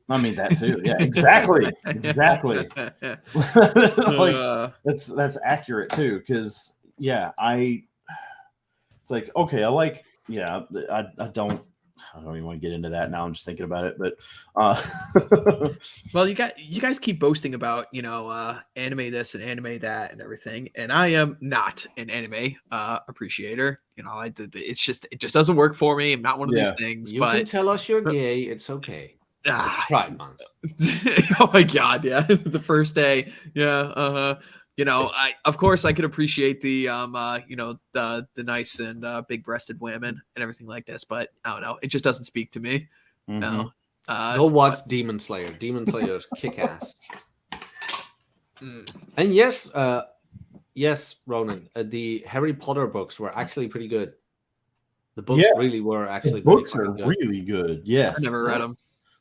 Speaker 2: I mean that too. Yeah, exactly, exactly. Like that's accurate too, because yeah, it's like, okay, I like, yeah, I don't even want to get into that now. I'm just thinking about it, but
Speaker 3: well, you guys keep boasting about anime this and anime that and everything, and I am not an anime appreciator. It just doesn't work for me. I'm not one of these things.
Speaker 4: You
Speaker 3: but
Speaker 4: can tell us you're gay. It's okay. It's Pride Month.
Speaker 3: Oh my god, yeah. The first day. Yeah, I of course I could appreciate the the nice and big-breasted women and everything like this, but I don't know, it just doesn't speak to me. No.
Speaker 4: Go watch Demon Slayer. Demon Slayer is kick-ass. And yes, Ronan, the Harry Potter books were actually pretty good. The books really were actually
Speaker 2: books
Speaker 4: pretty
Speaker 2: are
Speaker 4: good.
Speaker 2: really good. Yes,
Speaker 3: I never read them.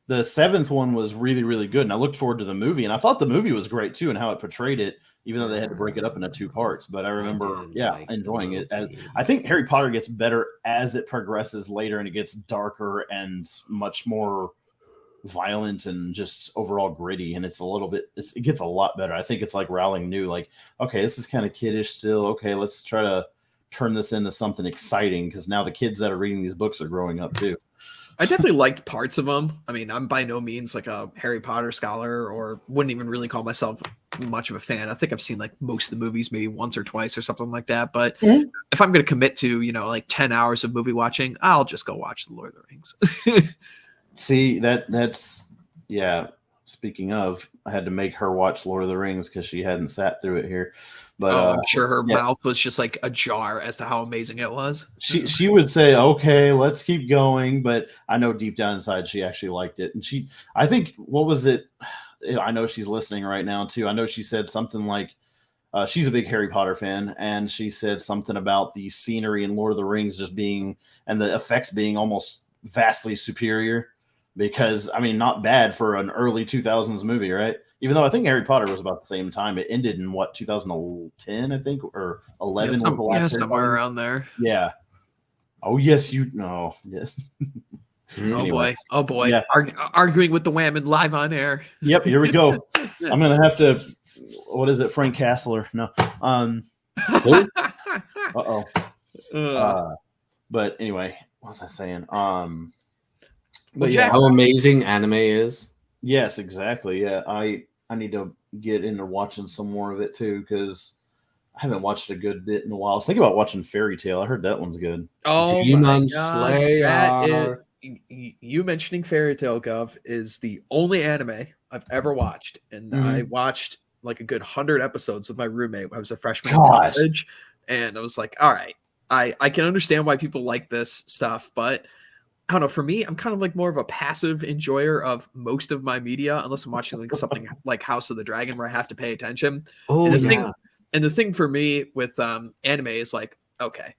Speaker 2: The 7th one was really, really good, and I looked forward to the movie. And I thought the movie was great too, and how it portrayed it, even though they had to break it up into 2 parts. But I remember, enjoying it. As I think Harry Potter gets better as it progresses later, and it gets darker and much more violent and just overall gritty. And it's a little bit, it gets a lot better. I think it's like Rowling knew, like, okay, this is kind of kiddish still. Okay, let's try to turn this into something exciting, because now the kids that are reading these books are growing up too.
Speaker 3: I definitely liked parts of them. I mean, I'm by no means like a Harry Potter scholar, or wouldn't even really call myself much of a fan. I think I've seen like most of the movies maybe once or twice or something like that. But if I'm going to commit to, like 10 hours of movie watching, I'll just go watch The Lord of the Rings.
Speaker 2: See, that's Speaking of, I had to make her watch Lord of the Rings because she hadn't sat through it here. But
Speaker 3: I'm sure her mouth was just like ajar as to how amazing it was.
Speaker 2: She would say, "Okay, let's keep going," but I know deep down inside she actually liked it. And I think, what was it? I know she's listening right now too. I know she said something like, she's a big Harry Potter fan, and she said something about the scenery in Lord of the Rings just being, and the effects being almost vastly superior. Because, I mean, not bad for an early 2000s movie, right? Even though I think Harry Potter was about the same time. It ended in, 2010, I think, or 11?
Speaker 3: Yeah,
Speaker 2: was the last
Speaker 3: somewhere around there.
Speaker 2: Yeah. Oh, yes, you know. Yeah.
Speaker 3: Anyway. Oh, boy.
Speaker 2: Yeah.
Speaker 3: Arguing with the Whammon live on air.
Speaker 2: Yep, here we go. I'm going to have to, what is it, Frank Castler? No. Uh-oh. But anyway, what was I saying? But yeah,
Speaker 4: how amazing anime is.
Speaker 2: Yes, exactly. Yeah, I need to get into watching some more of it too, because I haven't watched a good bit in a while. I was thinking about watching Fairy Tail. I heard that one's good.
Speaker 3: Oh,
Speaker 4: Demon Slayer.
Speaker 3: You mentioning Fairy Tail, Gov, is the only anime I've ever watched, and I watched like a good 100 episodes with my roommate when I was a freshman in
Speaker 2: Gosh.
Speaker 3: college, and I was like, all right, I can understand why people like this stuff, but I don't know. For me, I'm kind of like more of a passive enjoyer of most of my media, unless I'm watching like something like House of the Dragon where I have to pay attention.
Speaker 4: Oh,
Speaker 3: And the thing for me with anime is like, okay,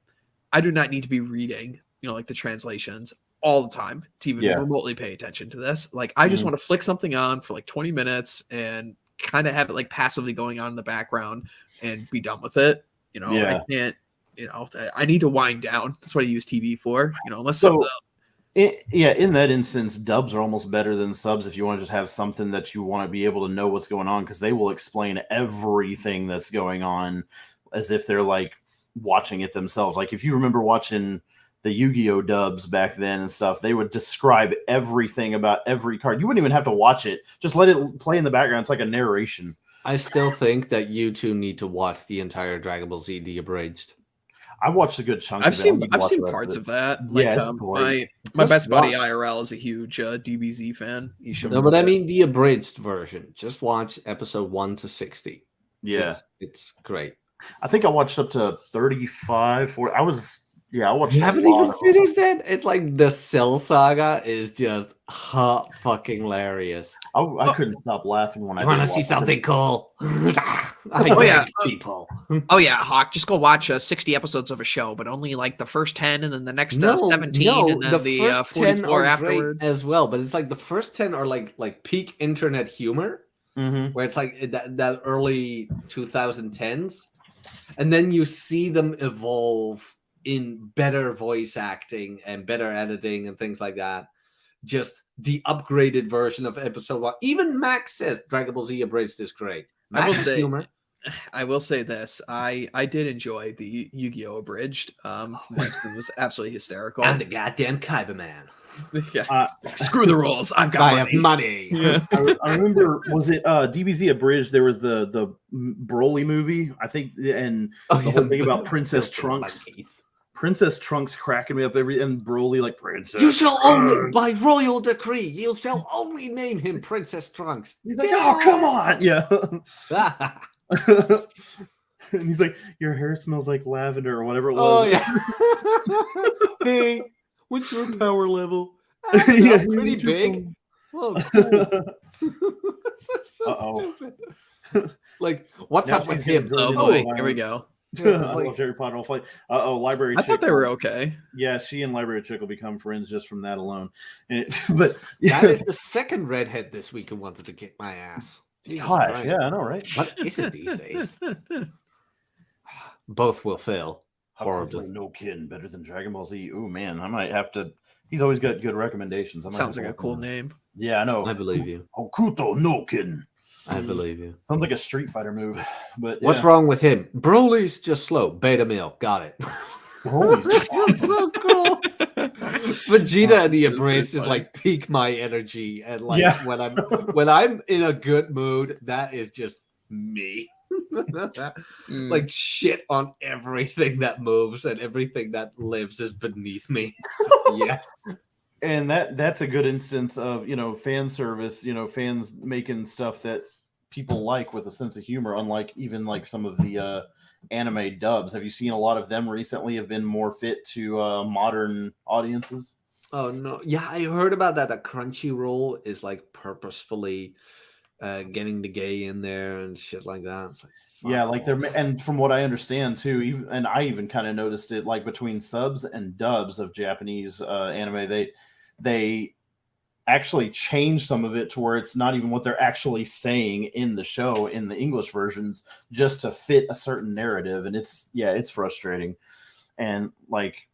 Speaker 3: I do not need to be reading, like the translations all the time to even remotely pay attention to this. Like, I just want to flick something on for like 20 minutes and kind of have it like passively going on in the background and be done with it. I can't, I need to wind down. That's what I use TV for, unless
Speaker 2: in that instance, dubs are almost better than subs if you want to just have something that you want to be able to know what's going on, because they will explain everything that's going on as if they're like watching it themselves. Like if you remember watching the Yu-Gi-Oh dubs back then and stuff, they would describe everything about every card. You wouldn't even have to watch it. Just let it play in the background. It's like a narration.
Speaker 4: I still think that you two need to watch the entire Dragon Ball Z Abridged.
Speaker 2: I watched a good chunk
Speaker 3: I've
Speaker 2: of it.
Speaker 3: seen parts of that. Like, my best buddy IRL is a huge DBZ fan. You should
Speaker 4: but I mean the abridged version. Just watch episode 1 to 60.
Speaker 2: Yeah.
Speaker 4: It's great.
Speaker 2: I think I watched up to 35, 40. I watched.
Speaker 4: You haven't even finished it? It's like the Cell Saga is just hot fucking hilarious.
Speaker 2: I couldn't stop laughing when I
Speaker 4: want to see something cool. People.
Speaker 3: Oh yeah, Hawk, just go watch 60 episodes of a show, but only like the first 10 and then the next 17 and then the 44 afterwards
Speaker 4: as well. But it's like the first 10 are like peak internet humor, where it's like that early 2010s, and then you see them evolve in better voice acting and better editing and things like that. Just the upgraded version of episode 1. Even Max says Dragon Ball Z Abridged is great.
Speaker 3: I will say this. I did enjoy the Yu-Gi-Oh! Abridged. It was absolutely hysterical.
Speaker 4: I'm the goddamn Kaiba man.
Speaker 3: Screw the rules. I
Speaker 4: have money.
Speaker 3: Yeah.
Speaker 2: I remember, was it DBZ Abridged? There was the Broly movie, I think, and the whole thing about Princess Trunks. Princess Trunks cracking me up and Broly like Princess.
Speaker 4: You shall only, by royal decree, you shall only name him Princess Trunks.
Speaker 2: He's like, oh come on, yeah. And he's like, your hair smells like lavender or whatever it was.
Speaker 4: Oh yeah. Hey, what's your power level?
Speaker 2: Yeah,
Speaker 4: pretty big. Oh, cool. So stupid. Like, what's up with him?
Speaker 3: Oh boy, here we go.
Speaker 2: I love Harry Potter will fight. Library
Speaker 3: I
Speaker 2: Chick.
Speaker 3: thought they were okay.
Speaker 2: Yeah, she and Library Chick will become friends just from that alone.
Speaker 4: But that is the second redhead this week who wanted to kick my ass.
Speaker 2: Gosh, yeah, I know, right?
Speaker 4: What is it these days? Both will fail. Horribly.
Speaker 2: No Kin better than Dragon Ball Z. Oh man, I might have to. He's always got good recommendations.
Speaker 3: Sounds like a cool name.
Speaker 2: Yeah, I know.
Speaker 4: I believe you.
Speaker 2: Hokuto no Kin.
Speaker 4: I believe you.
Speaker 2: Sounds like a Street Fighter move. But
Speaker 4: what's wrong with him? Broly's just slow. Beta male. Got it.
Speaker 2: Broly's
Speaker 4: so cool. Vegeta and the Abridged is like peak my energy, and like when I'm in a good mood, that is just me. Like shit on everything that moves and everything that lives is beneath me. Yes.
Speaker 2: And that's a good instance of, fan service, fans making stuff that people like with a sense of humor, unlike even like some of the anime dubs. Have you seen a lot of them recently have been more fit to modern audiences?
Speaker 4: Oh no. Yeah, I heard about that. That Crunchyroll is like purposefully getting the gay in there and shit like that. It's like,
Speaker 2: yeah, like and from what I understand too, and I even kind of noticed it, like between subs and dubs of Japanese anime, they actually change some of it to where it's not even what they're actually saying in the show in the English versions, just to fit a certain narrative. And it's frustrating. And like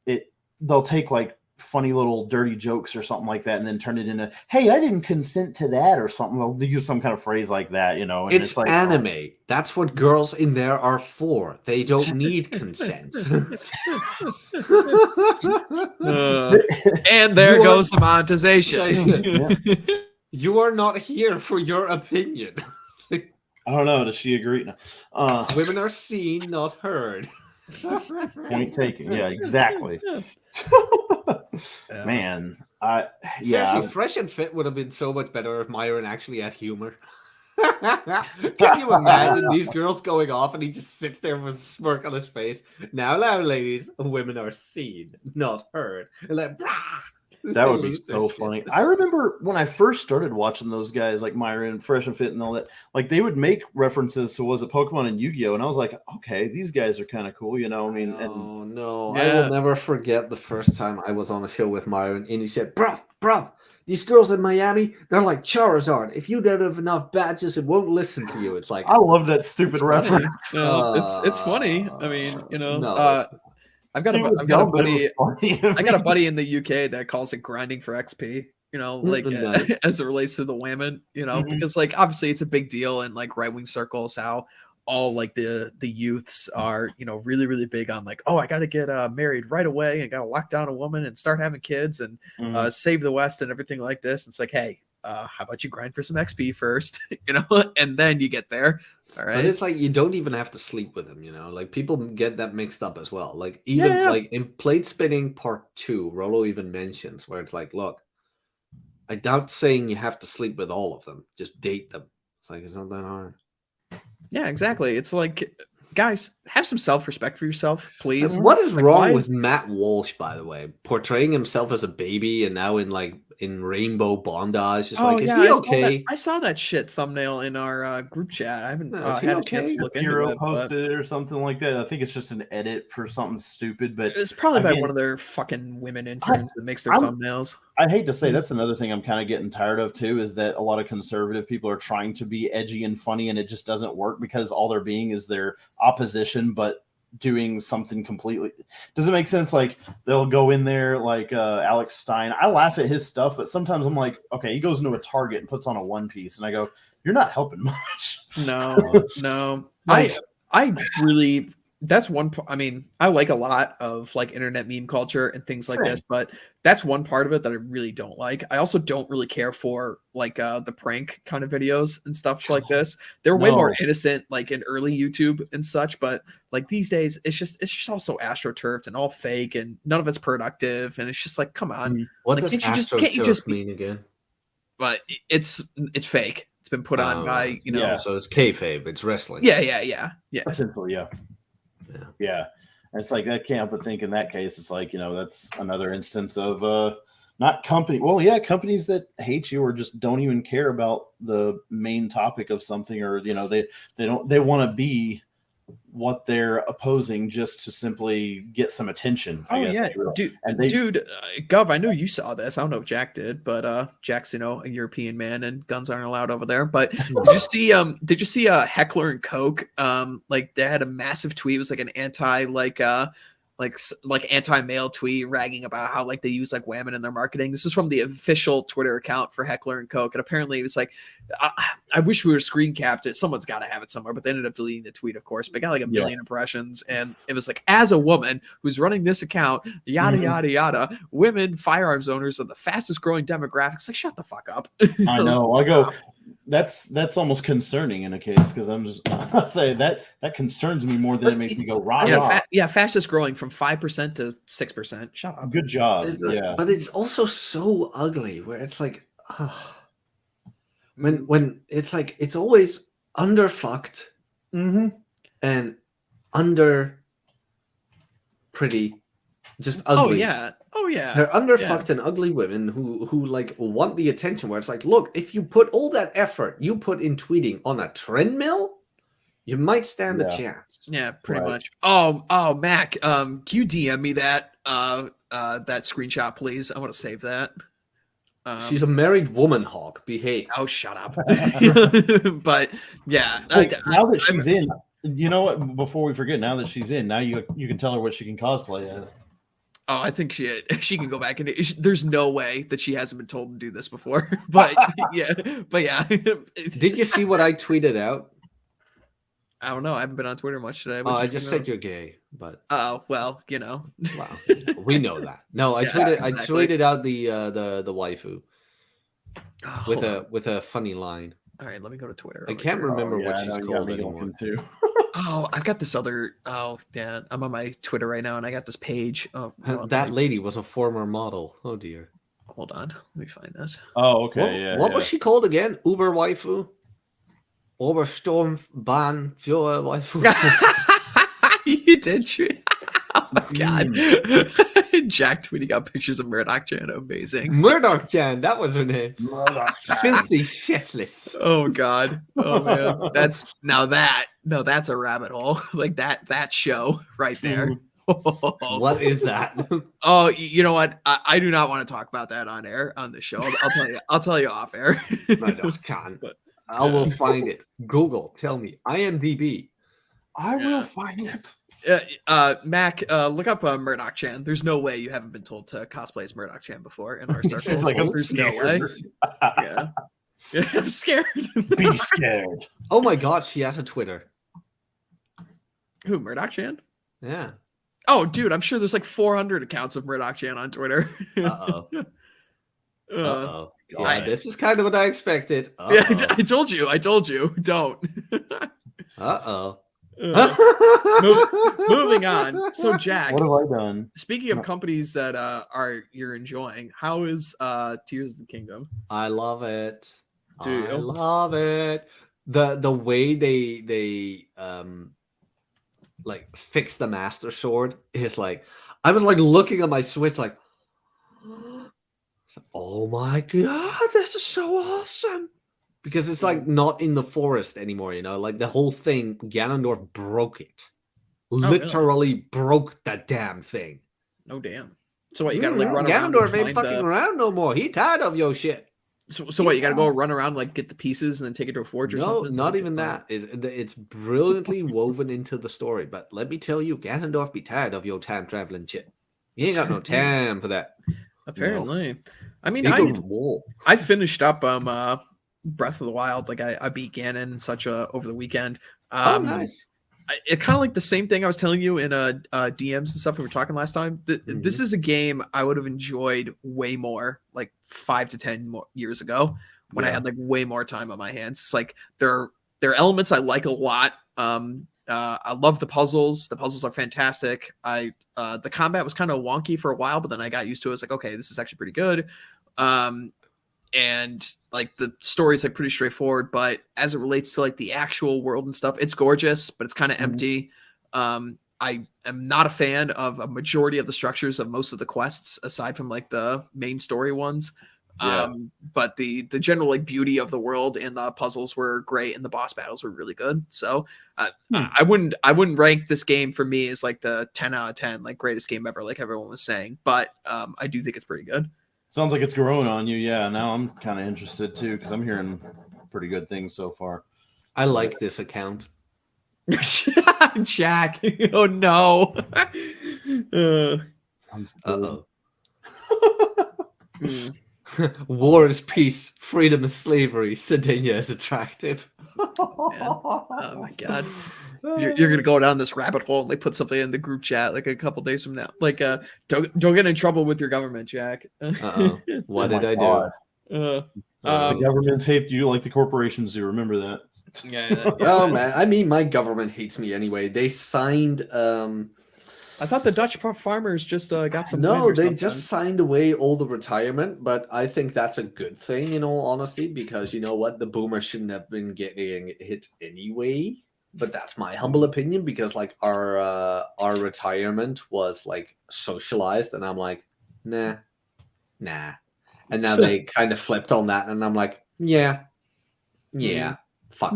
Speaker 2: they'll take like funny little dirty jokes or something like that and then turn it into, hey, I didn't consent to that or something. They'll use some kind of phrase like that, and
Speaker 4: it's like anime. That's what girls in there are for. They don't need consent.
Speaker 3: And there goes the monetization.
Speaker 4: You are not here for your opinion.
Speaker 2: I don't know. Does she agree? No.
Speaker 4: Women are seen, not heard.
Speaker 2: Point taken. Yeah, exactly. Man,
Speaker 4: Seriously, Fresh and Fit would have been so much better if Myron actually had humor. Can you imagine these girls going off and he just sits there with a smirk on his face? Now, ladies, women are seen, not heard. And like, brah!
Speaker 2: That would be so funny. I remember when I first started watching those guys like Myron, Fresh and Fit, and all that. Like they would make references to was it Pokemon and Yu-Gi-Oh, and I was like, okay, these guys are kind of cool, you know. I mean,
Speaker 4: oh no, I will never forget the first time I was on a show with Myron, and he said, "Bruv, these girls in Miami, they're like Charizard. If you don't have enough badges, it won't listen to you." It's like
Speaker 2: I love that stupid reference.
Speaker 3: It's funny. I mean, you know.
Speaker 4: No,
Speaker 3: I've got a buddy. I got a buddy in the UK that calls it grinding for XP. You know, like
Speaker 4: Nice.
Speaker 3: as it relates to the women. You know, because like obviously it's a big deal in like right wing circles how all like the youths are, you know, really really big on like, oh, I got to get married right away and got to lock down a woman and start having kids and save the West and everything like this. It's like, hey, how about you grind for some XP first, you know, and then you get there. All right.
Speaker 4: But it's like you don't even have to sleep with him, you know. Like people get that mixed up as well. Like even like in Plate Spinning Part 2, Rollo even mentions where it's like, look, I doubt saying you have to sleep with all of them. Just date them. It's like it's not that hard.
Speaker 3: Yeah, exactly. It's like, guys, have some self-respect for yourself, please.
Speaker 4: What is
Speaker 3: like,
Speaker 4: wrong with Matt Walsh, by the way, portraying himself as a baby and now in rainbow bondage? Just like, is he okay?
Speaker 3: I saw that shit thumbnail in our group chat. I haven't had a chance to look into
Speaker 2: Hero
Speaker 3: it.
Speaker 2: posted it or something like that. I think it's just an edit for something stupid, but
Speaker 3: it's probably by one of their fucking women interns that makes their thumbnails.
Speaker 2: I hate to say that's another thing I'm kind of getting tired of too, is that a lot of conservative people are trying to be edgy and funny, and it just doesn't work because all they're being is their opposition, but doing something completely doesn't make sense. Like they'll go in there like Alex Stein. I laugh at his stuff, but sometimes I'm like, okay, he goes into a Target and puts on a one piece, and I go, you're not helping much.
Speaker 3: No. I really. That's one. I mean, I like a lot of like internet meme culture and things like this, but that's one part of it that I really don't like. I also don't really care for like the prank kind of videos and stuff like this. They're way more innocent, like in early YouTube and such. But like these days, it's just all so astroturfed and all fake, and none of it's productive. And it's just like, come on,
Speaker 4: what
Speaker 3: like,
Speaker 4: does astroturf mean again?
Speaker 3: But it's fake. It's been put on by
Speaker 4: so it's kayfabe. It's wrestling.
Speaker 3: Yeah.
Speaker 2: That's simple. Yeah. It's like that can't help but think in that case, it's like, that's another instance of not company. Well, yeah, companies that hate you or just don't even care about the main topic of something, or they want to be what they're opposing just to simply get some attention. I guess,
Speaker 3: dude, Gov, I know you saw this. I don't know if Jack did, but Jack's a European man and guns aren't allowed over there. But did you see Heckler and Koch? Like they had a massive tweet. It was like an anti anti-male tweet ragging about how like they use like women in their marketing. This is from the official Twitter account for Heckler and Koch, and apparently it was like, I wish we were screen capped it. Someone's got to have it somewhere, but they ended up deleting the tweet, of course. But it got like a million impressions, and it was like, as a woman who's running this account, yada yada yada, women firearms owners are the fastest growing demographics. Like, shut the fuck up.
Speaker 2: I know. I go. That's almost concerning in a case, because I'm just saying that concerns me more than it makes me go rah.
Speaker 3: Fastest growing from 5% to 6%. Shut up.
Speaker 2: Good job.
Speaker 4: But it's also so ugly where it's like, when it's like it's always underfucked and under pretty, just ugly.
Speaker 3: Oh yeah.
Speaker 4: They're underfucked and ugly women who like want the attention, where it's like, look, if you put all that effort you put in tweeting on a treadmill, you might stand a chance.
Speaker 3: Yeah, pretty much. Oh, Mac, can you DM me that screenshot, please? I want to save that.
Speaker 4: She's a married woman, Hawk. Behave.
Speaker 3: Oh, shut up. But yeah,
Speaker 2: now that she's in, you know what? Before we forget, now that she's in, now you can tell her what she can cosplay as.
Speaker 3: Oh, I think she can go back and there's no way that she hasn't been told to do this before. But yeah.
Speaker 4: Did you see what I tweeted out?
Speaker 3: I don't know. I haven't been on Twitter much today.
Speaker 4: I just said you're gay, but
Speaker 3: well, Wow,
Speaker 4: we know that. No, I tweeted out the waifu with a funny line.
Speaker 3: All right, let me go to Twitter.
Speaker 4: I can't remember what she's called anymore.
Speaker 3: Oh, I've got this other. Oh, yeah, I'm on my Twitter right now, and I got this page. Oh,
Speaker 4: that lady was a former model. Oh dear.
Speaker 3: Hold on, let me find this.
Speaker 2: Oh, okay.
Speaker 4: What was she called again? Uber waifu. Obersturmbahn für
Speaker 3: You did shoot. Oh my god. Jack tweeting out pictures of Murdoch Jan. Amazing.
Speaker 4: Murdoch Jan, that was her name.
Speaker 2: Murdoch Jan.
Speaker 4: Filthy shitless.
Speaker 3: Oh god. Oh man. That's a rabbit hole. Like that show right there.
Speaker 4: What is that?
Speaker 3: Oh, you know what? I do not want to talk about that on air on the show. I'll tell you off air.
Speaker 4: Murdoch Jan. I will find it. Google, tell me. IMDb.
Speaker 2: I will find it.
Speaker 3: Mac, look up Murdoch Chan. There's no way you haven't been told to cosplay as Murdoch Chan before in our circles.
Speaker 2: It's like, I'm
Speaker 3: There's no way.
Speaker 2: scared.
Speaker 3: Yeah, I'm scared.
Speaker 2: Be scared.
Speaker 4: Oh my god, she has a Twitter.
Speaker 3: Who, Murdoch Chan?
Speaker 4: Yeah.
Speaker 3: Oh, dude, I'm sure there's like 400 accounts of Murdoch Chan on Twitter.
Speaker 4: Uh-oh.
Speaker 3: Uh,
Speaker 4: Yeah, this is kind of what I expected.
Speaker 3: yeah, I told you. Don't.
Speaker 4: Uh-oh.
Speaker 3: Moving on. So, Jack,
Speaker 2: What have I done?
Speaker 3: speaking of companies that you're enjoying, how is Tears of the Kingdom?
Speaker 4: I love it.
Speaker 3: Do you?
Speaker 4: I love it. The way they like fix the Master Sword is like, I was like looking at my Switch like, oh my god, this is so awesome. Because it's like not in the forest anymore, you know, like the whole thing, Ganondorf broke it. Literally broke that damn thing.
Speaker 3: Oh damn! So what, you gotta like run around?
Speaker 4: Ganondorf ain't fucking around no more. He tired of your shit.
Speaker 3: So what, you gotta go run around, like get the pieces and then take it to a forge or
Speaker 4: No,
Speaker 3: something?
Speaker 4: not even that. It's brilliantly woven into the story. But let me tell you, Ganondorf be tired of your time traveling shit. You ain't got no time for that.
Speaker 3: Apparently. I mean,
Speaker 4: He go to war.
Speaker 3: I finished up Breath of the Wild. Like I beat Ganon and such over the weekend.
Speaker 4: Oh, nice.
Speaker 3: It kind of like the same thing I was telling you in DMs and stuff we were talking last time. This is a game I would have enjoyed way more like 5 to 10 more years ago when I had like way more time on my hands. It's like there are elements I like a lot. I love the puzzles. The puzzles are fantastic. The combat was kind of wonky for a while, but then I got used to it. It's like, okay, this is actually pretty good. And like the story is like pretty straightforward, but as it relates to like the actual world and stuff, it's gorgeous, but it's kind of empty. I am not a fan of a majority of the structures of most of the quests, aside from like the main story ones. But the general like beauty of the world and the puzzles were great, and the boss battles were really good. So I wouldn't rank this game for me as like the 10 out of 10 like greatest game ever, like everyone was saying, but I do think it's pretty good.
Speaker 2: Sounds like it's growing on you. Yeah, now I'm kind of interested too because I'm hearing pretty good things so far.
Speaker 4: I like this account.
Speaker 3: Jack. Oh no.
Speaker 4: Uh-oh. War is peace, freedom is slavery, Sardinia is attractive.
Speaker 3: Oh my god. You're gonna go down this rabbit hole and like put something in the group chat like a couple days from now. Like don't get in trouble with your government, Jack.
Speaker 4: Uh-oh. What did I do?
Speaker 2: The governments hate you like the corporations do. Remember that.
Speaker 3: Yeah.
Speaker 4: Oh man, I mean my government hates me anyway. They signed
Speaker 3: I thought the Dutch farmers just got some.
Speaker 4: No, they just signed away all the retirement, but I think that's a good thing in all honesty, because you know what, the boomers shouldn't have been getting hit anyway. But that's my humble opinion, because like our retirement was like socialized, and I'm like, nah. And now they kind of flipped on that, and I'm like, yeah, fuck,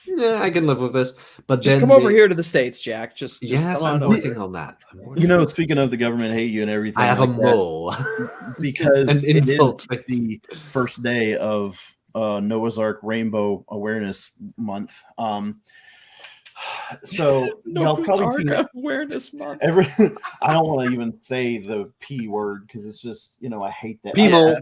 Speaker 4: yeah, I can live with this. But
Speaker 3: just
Speaker 4: then
Speaker 3: come over here to the States, Jack. Just
Speaker 4: yes,
Speaker 3: come
Speaker 4: I'm
Speaker 3: on
Speaker 4: working
Speaker 3: over.
Speaker 4: on that.
Speaker 2: You know, speaking of the government hate you and everything,
Speaker 4: I have
Speaker 2: like
Speaker 4: a mole
Speaker 2: because it is
Speaker 4: infiltrate.
Speaker 2: the first day of Noah's Ark Rainbow Awareness Month. So y'all probably seen
Speaker 3: Awareness Month.
Speaker 2: I don't want to even say the P word because it's just, you know, I hate that.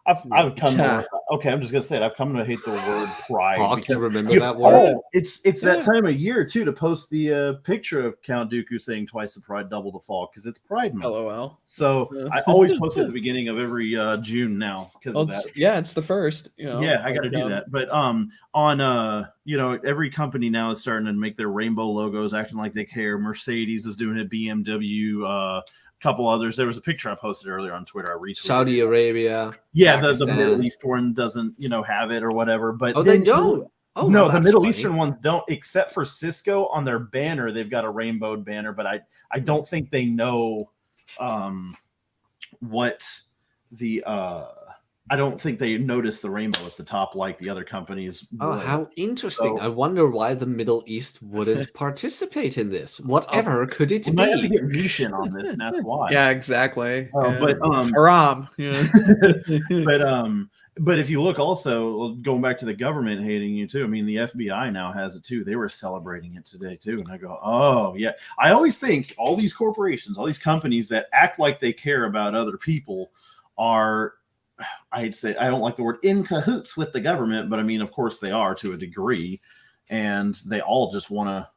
Speaker 2: I've come to, okay, I'm just gonna say it. I've come to hate the word pride.
Speaker 4: I can remember that word.
Speaker 2: It's that time of year too to post the picture of Count Dooku saying twice the pride, double the fall, because it's Pride Month.
Speaker 3: LOL.
Speaker 2: So I always post it at the beginning of every June now because of that.
Speaker 3: Yeah, it's the first. You know,
Speaker 2: yeah, I got to do that. But on you know, every company now is starting to make their rainbow logos, acting like they care. Mercedes is doing it. BMW. couple others. There was a picture I posted earlier on Twitter. I retweeted
Speaker 4: Saudi Arabia.
Speaker 2: Yeah, the
Speaker 4: Pakistan.
Speaker 2: Middle East one doesn't, have it or whatever. But
Speaker 4: they don't. Oh
Speaker 2: no, the
Speaker 4: that's
Speaker 2: Middle
Speaker 4: funny.
Speaker 2: Eastern ones don't, except for Cisco on their banner. They've got a rainbowed banner, but I don't think they know what the I don't think they noticed the rainbow at the top like the other companies.
Speaker 4: Oh,
Speaker 2: would.
Speaker 4: how interesting.
Speaker 2: So-
Speaker 4: I wonder why the Middle East wouldn't participate in this. Whatever could it
Speaker 2: We might have to
Speaker 4: be?
Speaker 2: get niche in on this, and that's why.
Speaker 3: Yeah, exactly.
Speaker 2: But
Speaker 3: it's haram. Yeah.
Speaker 2: But if you look also going back to the government hating you too, I mean the FBI now has it too. They were celebrating it today too, and I go, oh yeah. I always think all these corporations, all these companies that act like they care about other people are, I'd say, I don't like the word in cahoots with the government, but I mean, of course they are to a degree, and they all just want to,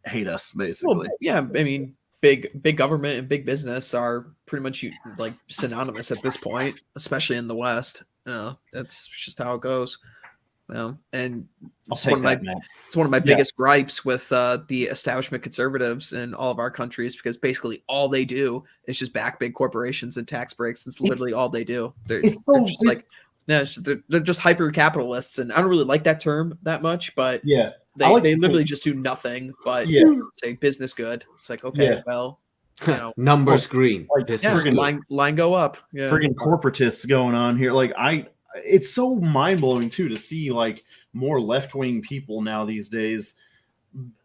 Speaker 2: hate us basically.
Speaker 3: Well, yeah, I mean, big government and big business are pretty much like synonymous at this point, especially in the West. That's just how it goes. And it's one of my biggest gripes with the establishment conservatives in all of our countries, because basically all they do is just back big corporations and tax breaks. It's literally all they do. They're just like, they're just hyper capitalists, and I don't really like that term that much, but they literally just do nothing but say business good. It's like, okay, well,
Speaker 4: numbers green.
Speaker 2: Like
Speaker 4: This
Speaker 3: yeah,
Speaker 4: is good.
Speaker 3: line go up. Yeah.
Speaker 2: Friggin' corporatists going on here. Like it's so mind blowing too to see like more left wing people now these days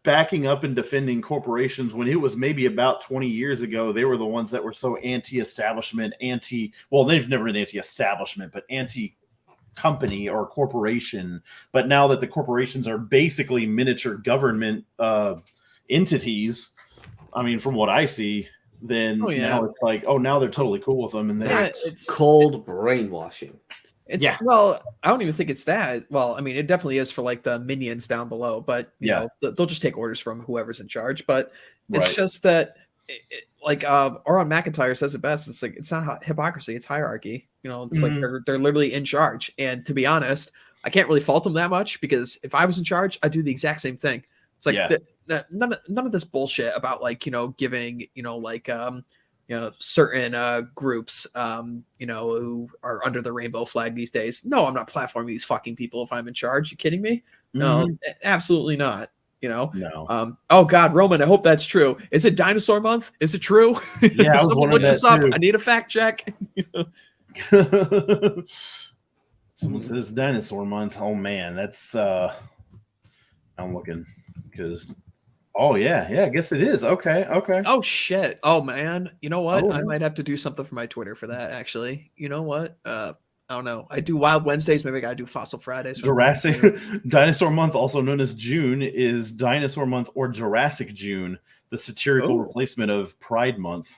Speaker 2: backing up and defending corporations when it was maybe about 20 years ago. They were the ones that were so anti-establishment, well, they've never been anti-establishment, but anti-company or corporation. But now that the corporations are basically miniature government entities, I mean, from what I see, then now it's like, now they're totally cool with them, and
Speaker 4: it's cold brainwashing.
Speaker 3: Well, I don't even think it's that. Well, I mean, it definitely is for like the minions down below, but you know, they'll just take orders from whoever's in charge. But it's just that, like Oron McIntyre says it best. It's like, it's not hypocrisy, it's hierarchy. It's like they're literally in charge. And to be honest, I can't really fault them that much, because if I was in charge, I'd do the exact same thing. It's like none of this bullshit about like, giving, certain groups, who are under the rainbow flag these days. No, I'm not platforming these fucking people if I'm in charge. You kidding me? No, absolutely not.
Speaker 2: No.
Speaker 3: Oh God, Roman, I hope that's true. Is it Dinosaur Month? Is it true?
Speaker 2: Yeah, I was
Speaker 3: someone look this up. I need a fact check.
Speaker 2: Someone says Dinosaur Month. Oh man, that's I'm looking because I guess it is. Okay.
Speaker 3: Oh shit. Oh man. You know what? I might have to do something for my Twitter for that, actually. You know what? I don't know. I do Wild Wednesdays. Maybe I gotta do Fossil Fridays.
Speaker 2: Jurassic Dinosaur Month, also known as June, is Dinosaur Month or Jurassic June, the satirical replacement of Pride Month.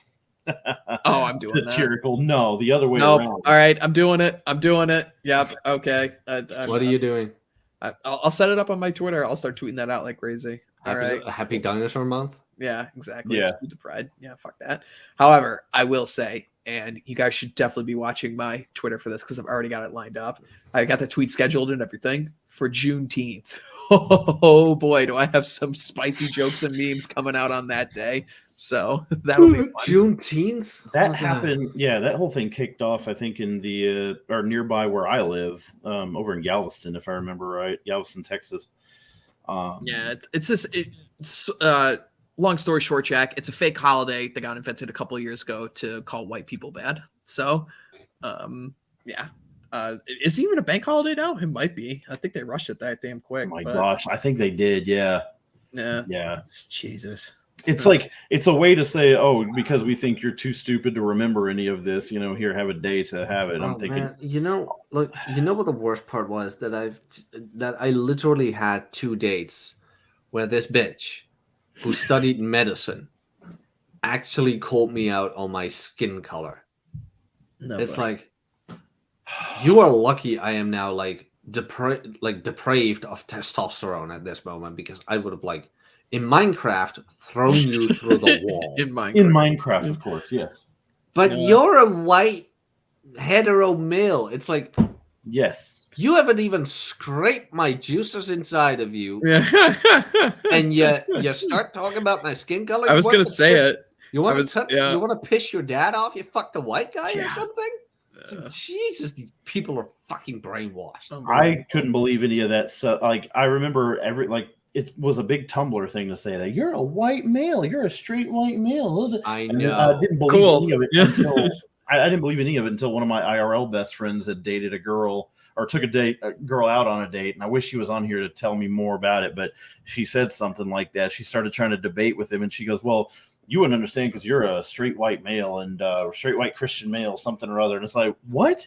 Speaker 3: I'm doing
Speaker 2: satirical. That. No, the other way
Speaker 3: around.
Speaker 2: All
Speaker 3: right, I'm doing it. Yep. Okay.
Speaker 4: What are you doing?
Speaker 3: I'll set it up on my Twitter. I'll start tweeting that out like crazy. All right.
Speaker 4: Happy Dinosaur Month.
Speaker 3: Yeah, exactly.
Speaker 2: Yeah.
Speaker 3: The Pride. Yeah, fuck that. However, I will say, and you guys should definitely be watching my Twitter for this, because I've already got it lined up. I got the tweet scheduled and everything for Juneteenth. Oh boy, do I have some spicy jokes and memes coming out on that day. So that'll be fun.
Speaker 4: Juneteenth?
Speaker 2: That happened. Yeah, that whole thing kicked off, I think, in the or nearby where I live, over in Galveston, if I remember right. Galveston, Texas.
Speaker 3: It's just long story short, Jack, it's a fake holiday that got invented a couple of years ago to call white people bad. So is it even a bank holiday now? It might be. I think they rushed it that damn quick.
Speaker 2: Oh my gosh, I think they did. Yeah.
Speaker 3: Jesus.
Speaker 2: It's like, it's a way to say, because we think you're too stupid to remember any of this, here, have a day to have it. I'm thinking,
Speaker 4: man, look, what the worst part was? That I literally had 2 dates where this bitch who studied medicine actually called me out on my skin color. It's like, you are lucky I am now depraved of testosterone at this moment, because I would have in Minecraft thrown you through the wall.
Speaker 2: In Minecraft, of course, yes.
Speaker 4: But you're a white hetero male. It's like,
Speaker 2: yes,
Speaker 4: you haven't even scraped my juices inside of you. And you start talking about my skin color.
Speaker 3: I was going to say it.
Speaker 4: You want to piss your dad off? You fucked a white guy or something? Jesus, these people are fucking brainwashed.
Speaker 2: I couldn't believe any of that stuff. Like, I remember it was a big Tumblr thing to say that you're a white male, you're a straight white male.
Speaker 4: I know.
Speaker 2: I didn't believe any of it until I didn't believe any of it until one of my IRL best friends had dated a girl or took a girl out on a date. And I wish she was on here to tell me more about it, but she said something like that. She started trying to debate with him, and she goes, "Well, you wouldn't understand because you're a straight white male and straight white Christian male, something or other." And it's like, what?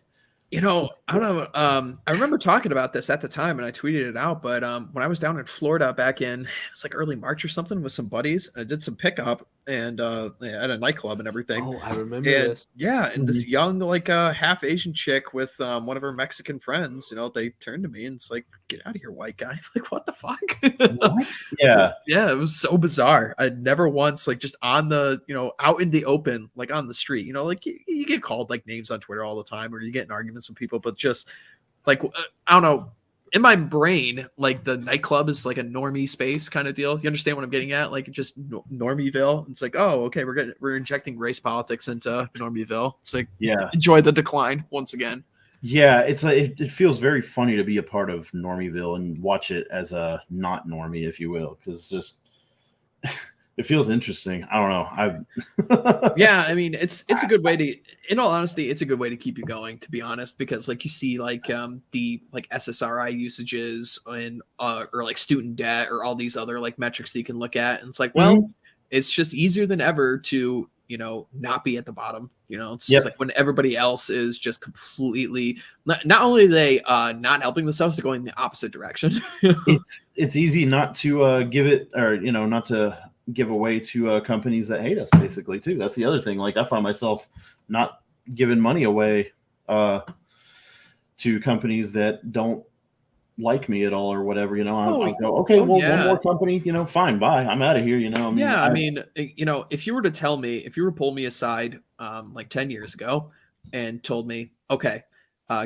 Speaker 3: I don't know. I remember talking about this at the time and I tweeted it out, but when I was down in Florida back in, it's like early March or something with some buddies, I did some pickup and at a nightclub and everything.
Speaker 4: Oh, I remember this.
Speaker 3: Yeah. And this young, like half Asian chick with one of her Mexican friends, they turned to me and it's like, "Get out of here, white guy." I'm like, what the fuck?
Speaker 2: What? Yeah.
Speaker 3: Yeah. It was so bizarre. I'd never once, like, just on the, out in the open, like on the street, like you get called like names on Twitter all the time, or you get in arguments with people, but just like, I don't know, in my brain, like the nightclub is like a normie space kind of deal. You understand what I'm getting at? Like just Normieville. It's like, oh, okay, we're injecting race politics into Normieville. It's like,
Speaker 2: yeah,
Speaker 3: enjoy the decline once again.
Speaker 2: Yeah, it's like it feels very funny to be a part of Normieville and watch it as a not normie, if you will, because it's just it feels interesting. I don't know.
Speaker 3: Yeah, I mean, it's a good way to, in all honesty, it's a good way to keep you going, to be honest, because like you see like the like SSRI usages and or like student debt or all these other like metrics that you can look at, and it's like, well, it's just easier than ever to not be at the bottom. It's just like when everybody else is just completely not only are they not helping themselves, they're going in the opposite direction.
Speaker 2: It's easy not to give it, or not to give away to companies that hate us, basically, too. That's the other thing. Like, I find myself not giving money away to companies that don't like me at all or whatever. I go, okay, one more company, fine, bye, I'm out of here.
Speaker 3: I mean, if you were to pull me aside like 10 years ago and told me, okay,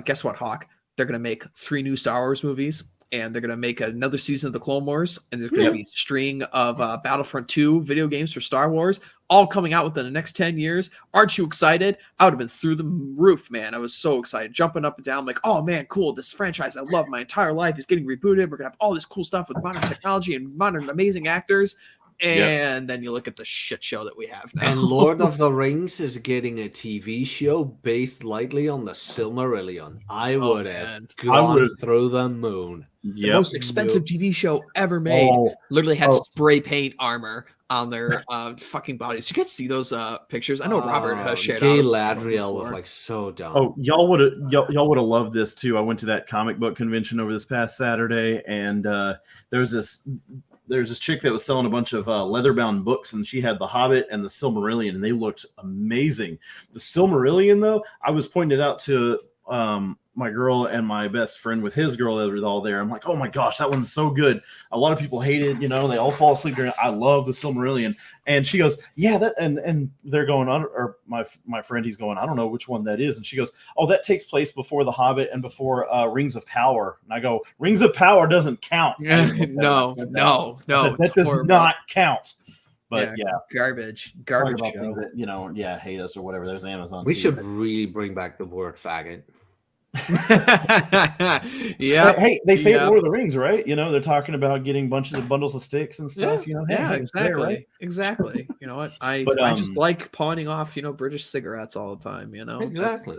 Speaker 3: guess what, Hawk, they're gonna make 3 new Star Wars movies, and they're going to make another season of the Clone Wars, and there's going to be a string of Battlefront 2 video games for Star Wars, all coming out within the next 10 years. Aren't you excited? I would have been through the roof, man. I was so excited, jumping up and down, like, oh, man, cool. This franchise I love my entire life is getting rebooted. We're going to have all this cool stuff with modern technology and modern amazing actors. And then you look at the shit show that we have now.
Speaker 4: And Lord of the Rings is getting a TV show based lightly on the Silmarillion. I would have gone through the moon.
Speaker 3: The most expensive TV show ever made. Literally had spray paint armor on their fucking bodies. You guys see those pictures? I know Robert shared.
Speaker 4: Galadriel was like so dumb.
Speaker 2: Oh, y'all would have loved this too. I went to that comic book convention over this past Saturday, and there's this chick that was selling a bunch of leather-bound books, and she had The Hobbit and the Silmarillion, and they looked amazing. The Silmarillion, though, I was pointing it out to my girl and my best friend with his girl that was all there. I'm like, oh my gosh, that one's so good. A lot of people hate it, they all fall asleep during it. I love the Silmarillion. And she goes, yeah, that, and they're going on, or my friend, he's going, I don't know which one that is. And she goes, oh, that takes place before The Hobbit and before Rings of Power. And I go, Rings of Power doesn't count.
Speaker 3: No,
Speaker 2: that does not count. But
Speaker 3: garbage
Speaker 2: show.
Speaker 3: That,
Speaker 2: hate us or whatever. There's Amazon.
Speaker 4: We should really bring back the word faggot.
Speaker 2: Hey, they say Lord of the Rings, right? They're talking about getting bundles of sticks and stuff.
Speaker 3: Exactly. You know what? I just like pawning off, British cigarettes all the time.
Speaker 4: Exactly.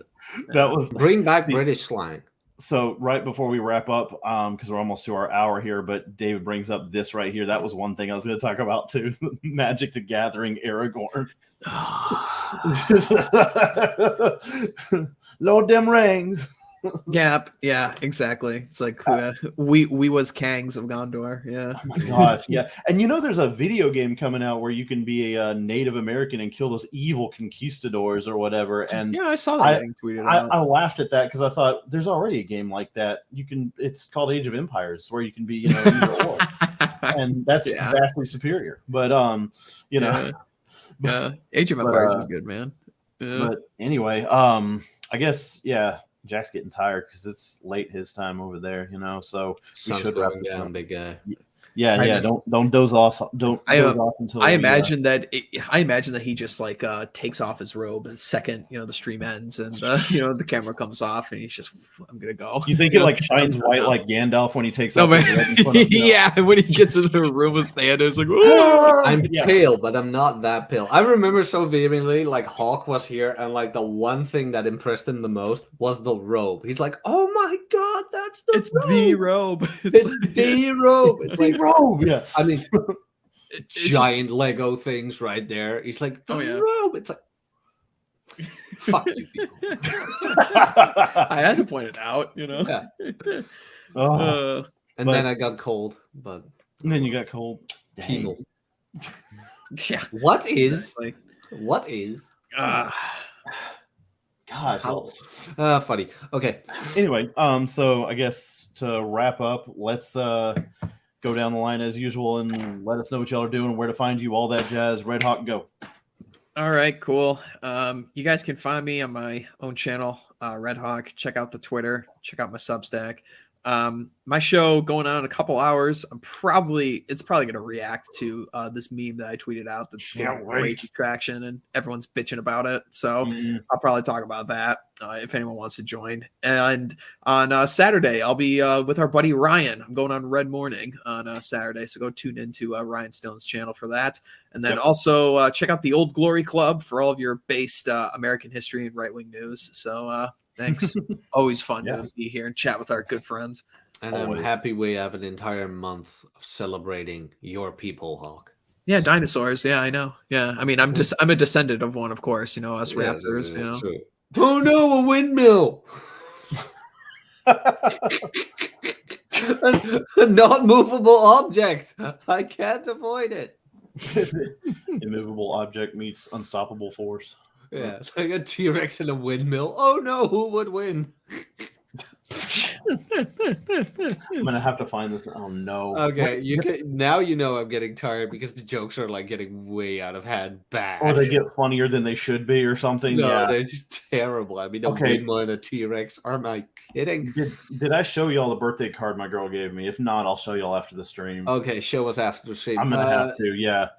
Speaker 2: That was
Speaker 4: bring back British slang.
Speaker 2: So right before we wrap up, because we're almost to our hour here, but David brings up this right here. That was one thing I was going to talk about too. Magic the Gathering Aragorn. Lord them rings.
Speaker 3: Yeah, exactly. It's like we was Kangs of Gondor. Yeah.
Speaker 2: Oh my gosh, yeah. And there's a video game coming out where you can be a Native American and kill those evil conquistadors or whatever. And
Speaker 3: I saw that being tweeted out.
Speaker 2: I laughed at that because I thought there's already a game like that. It's called Age of Empires, where you can be either or, and that's vastly superior. But
Speaker 3: Age of Empires is good, man.
Speaker 2: But anyway, I guess Jack's getting tired because it's late his time over there, so
Speaker 4: we should wrap this down, big guy.
Speaker 2: Yeah. Don't doze off. Don't doze off until
Speaker 3: I imagine that he just like takes off his robe the second the stream ends and the camera comes off and he's just I'm gonna go.
Speaker 2: You think it like shines white like Gandalf when he takes off his red in front of
Speaker 3: yeah, when he gets into the room with Thanos, like whoa!
Speaker 4: I'm pale, but I'm not that pale. I remember so vehemently, like Hawk was here, and like the one thing that impressed him the most was the robe. He's like, "Oh my god, that's
Speaker 3: the robe!
Speaker 4: It's the robe!
Speaker 2: It's the robe!" Yeah,
Speaker 4: I mean, giant Lego things right there. He's like, "The robe!" It's like, fuck you, people.
Speaker 3: I had to point it out,
Speaker 4: Yeah. And
Speaker 2: But-
Speaker 4: then I got cold, but
Speaker 2: And then you got cold.
Speaker 4: people.
Speaker 3: Yeah.
Speaker 4: What is?
Speaker 3: Like,
Speaker 2: God.
Speaker 4: Funny. Okay.
Speaker 2: Anyway, so I guess to wrap up, let's go down the line as usual and let us know what y'all are doing, where to find you, all that jazz. Red Hawk, go.
Speaker 3: all right, cool. You guys can find me on my own channel, Red Hawk. Check out the Twitter. Check out my Substack. My show going on in a couple hours. It's probably going to react to this meme that I tweeted out that's getting great traction and everyone's bitching about it. So I'll probably talk about that if anyone wants to join. And on Saturday, I'll be with our buddy Ryan. I'm going on Red Morning on Saturday, so go tune into Ryan Stone's channel for that. And then also check out the Old Glory Club for all of your based American history and right-wing news. So thanks. Always fun to be here and chat with our good friends.
Speaker 4: And I'm happy we have an entire month of celebrating your people, Hawk.
Speaker 3: Yeah, dinosaurs. Yeah, I know. Yeah, I mean, I'm a descendant of one, of course. Us raptors.
Speaker 4: True. Oh no, a windmill! a non-movable object. I can't avoid it.
Speaker 2: Immovable object meets unstoppable force.
Speaker 4: Yeah, like a T-Rex in a windmill. Oh no, who would win?
Speaker 2: I'm gonna have to find this. Oh no.
Speaker 4: Okay, you can now. I'm getting tired because the jokes are like getting way out of hand. Bad.
Speaker 2: Or they get funnier than they should be, or something.
Speaker 4: No, they're just terrible. I mean, a windmill and a T-Rex. Am I kidding?
Speaker 2: Did I show y'all the birthday card my girl gave me? If not, I'll show y'all after the stream.
Speaker 4: Okay, show us after the stream.
Speaker 2: I'm gonna have to. Yeah.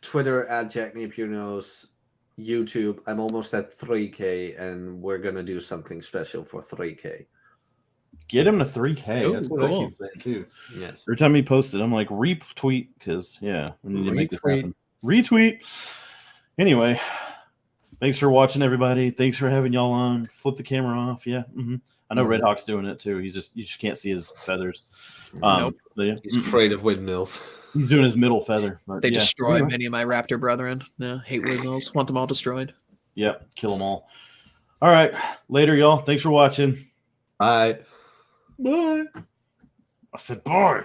Speaker 4: Twitter at Jack Napier Knows. YouTube. I'm almost at 3K, and we're gonna do something special for 3K.
Speaker 2: Get him to 3K.
Speaker 3: Ooh,
Speaker 2: That's what
Speaker 3: cool.
Speaker 2: I keep saying too.
Speaker 4: Yes.
Speaker 2: Every time he posted, I'm like, retweet, because we need to make this
Speaker 4: Retweet.
Speaker 2: happen. Retweet. Anyway, thanks for watching, everybody. Thanks for having y'all on. Flip the camera off. Yeah. I know Red Hawk's doing it too. You just can't see his feathers.
Speaker 3: Nope.
Speaker 2: But yeah.
Speaker 4: He's afraid of windmills.
Speaker 2: He's doing his middle feather. But
Speaker 3: They
Speaker 2: yeah.
Speaker 3: destroy
Speaker 2: Anyway.
Speaker 3: many of my raptor brethren. Yeah, hate windmills. Want them all destroyed.
Speaker 2: Yep. Kill them all. All right. Later, y'all. Thanks for watching.
Speaker 4: Bye.
Speaker 2: Bye. I said bye.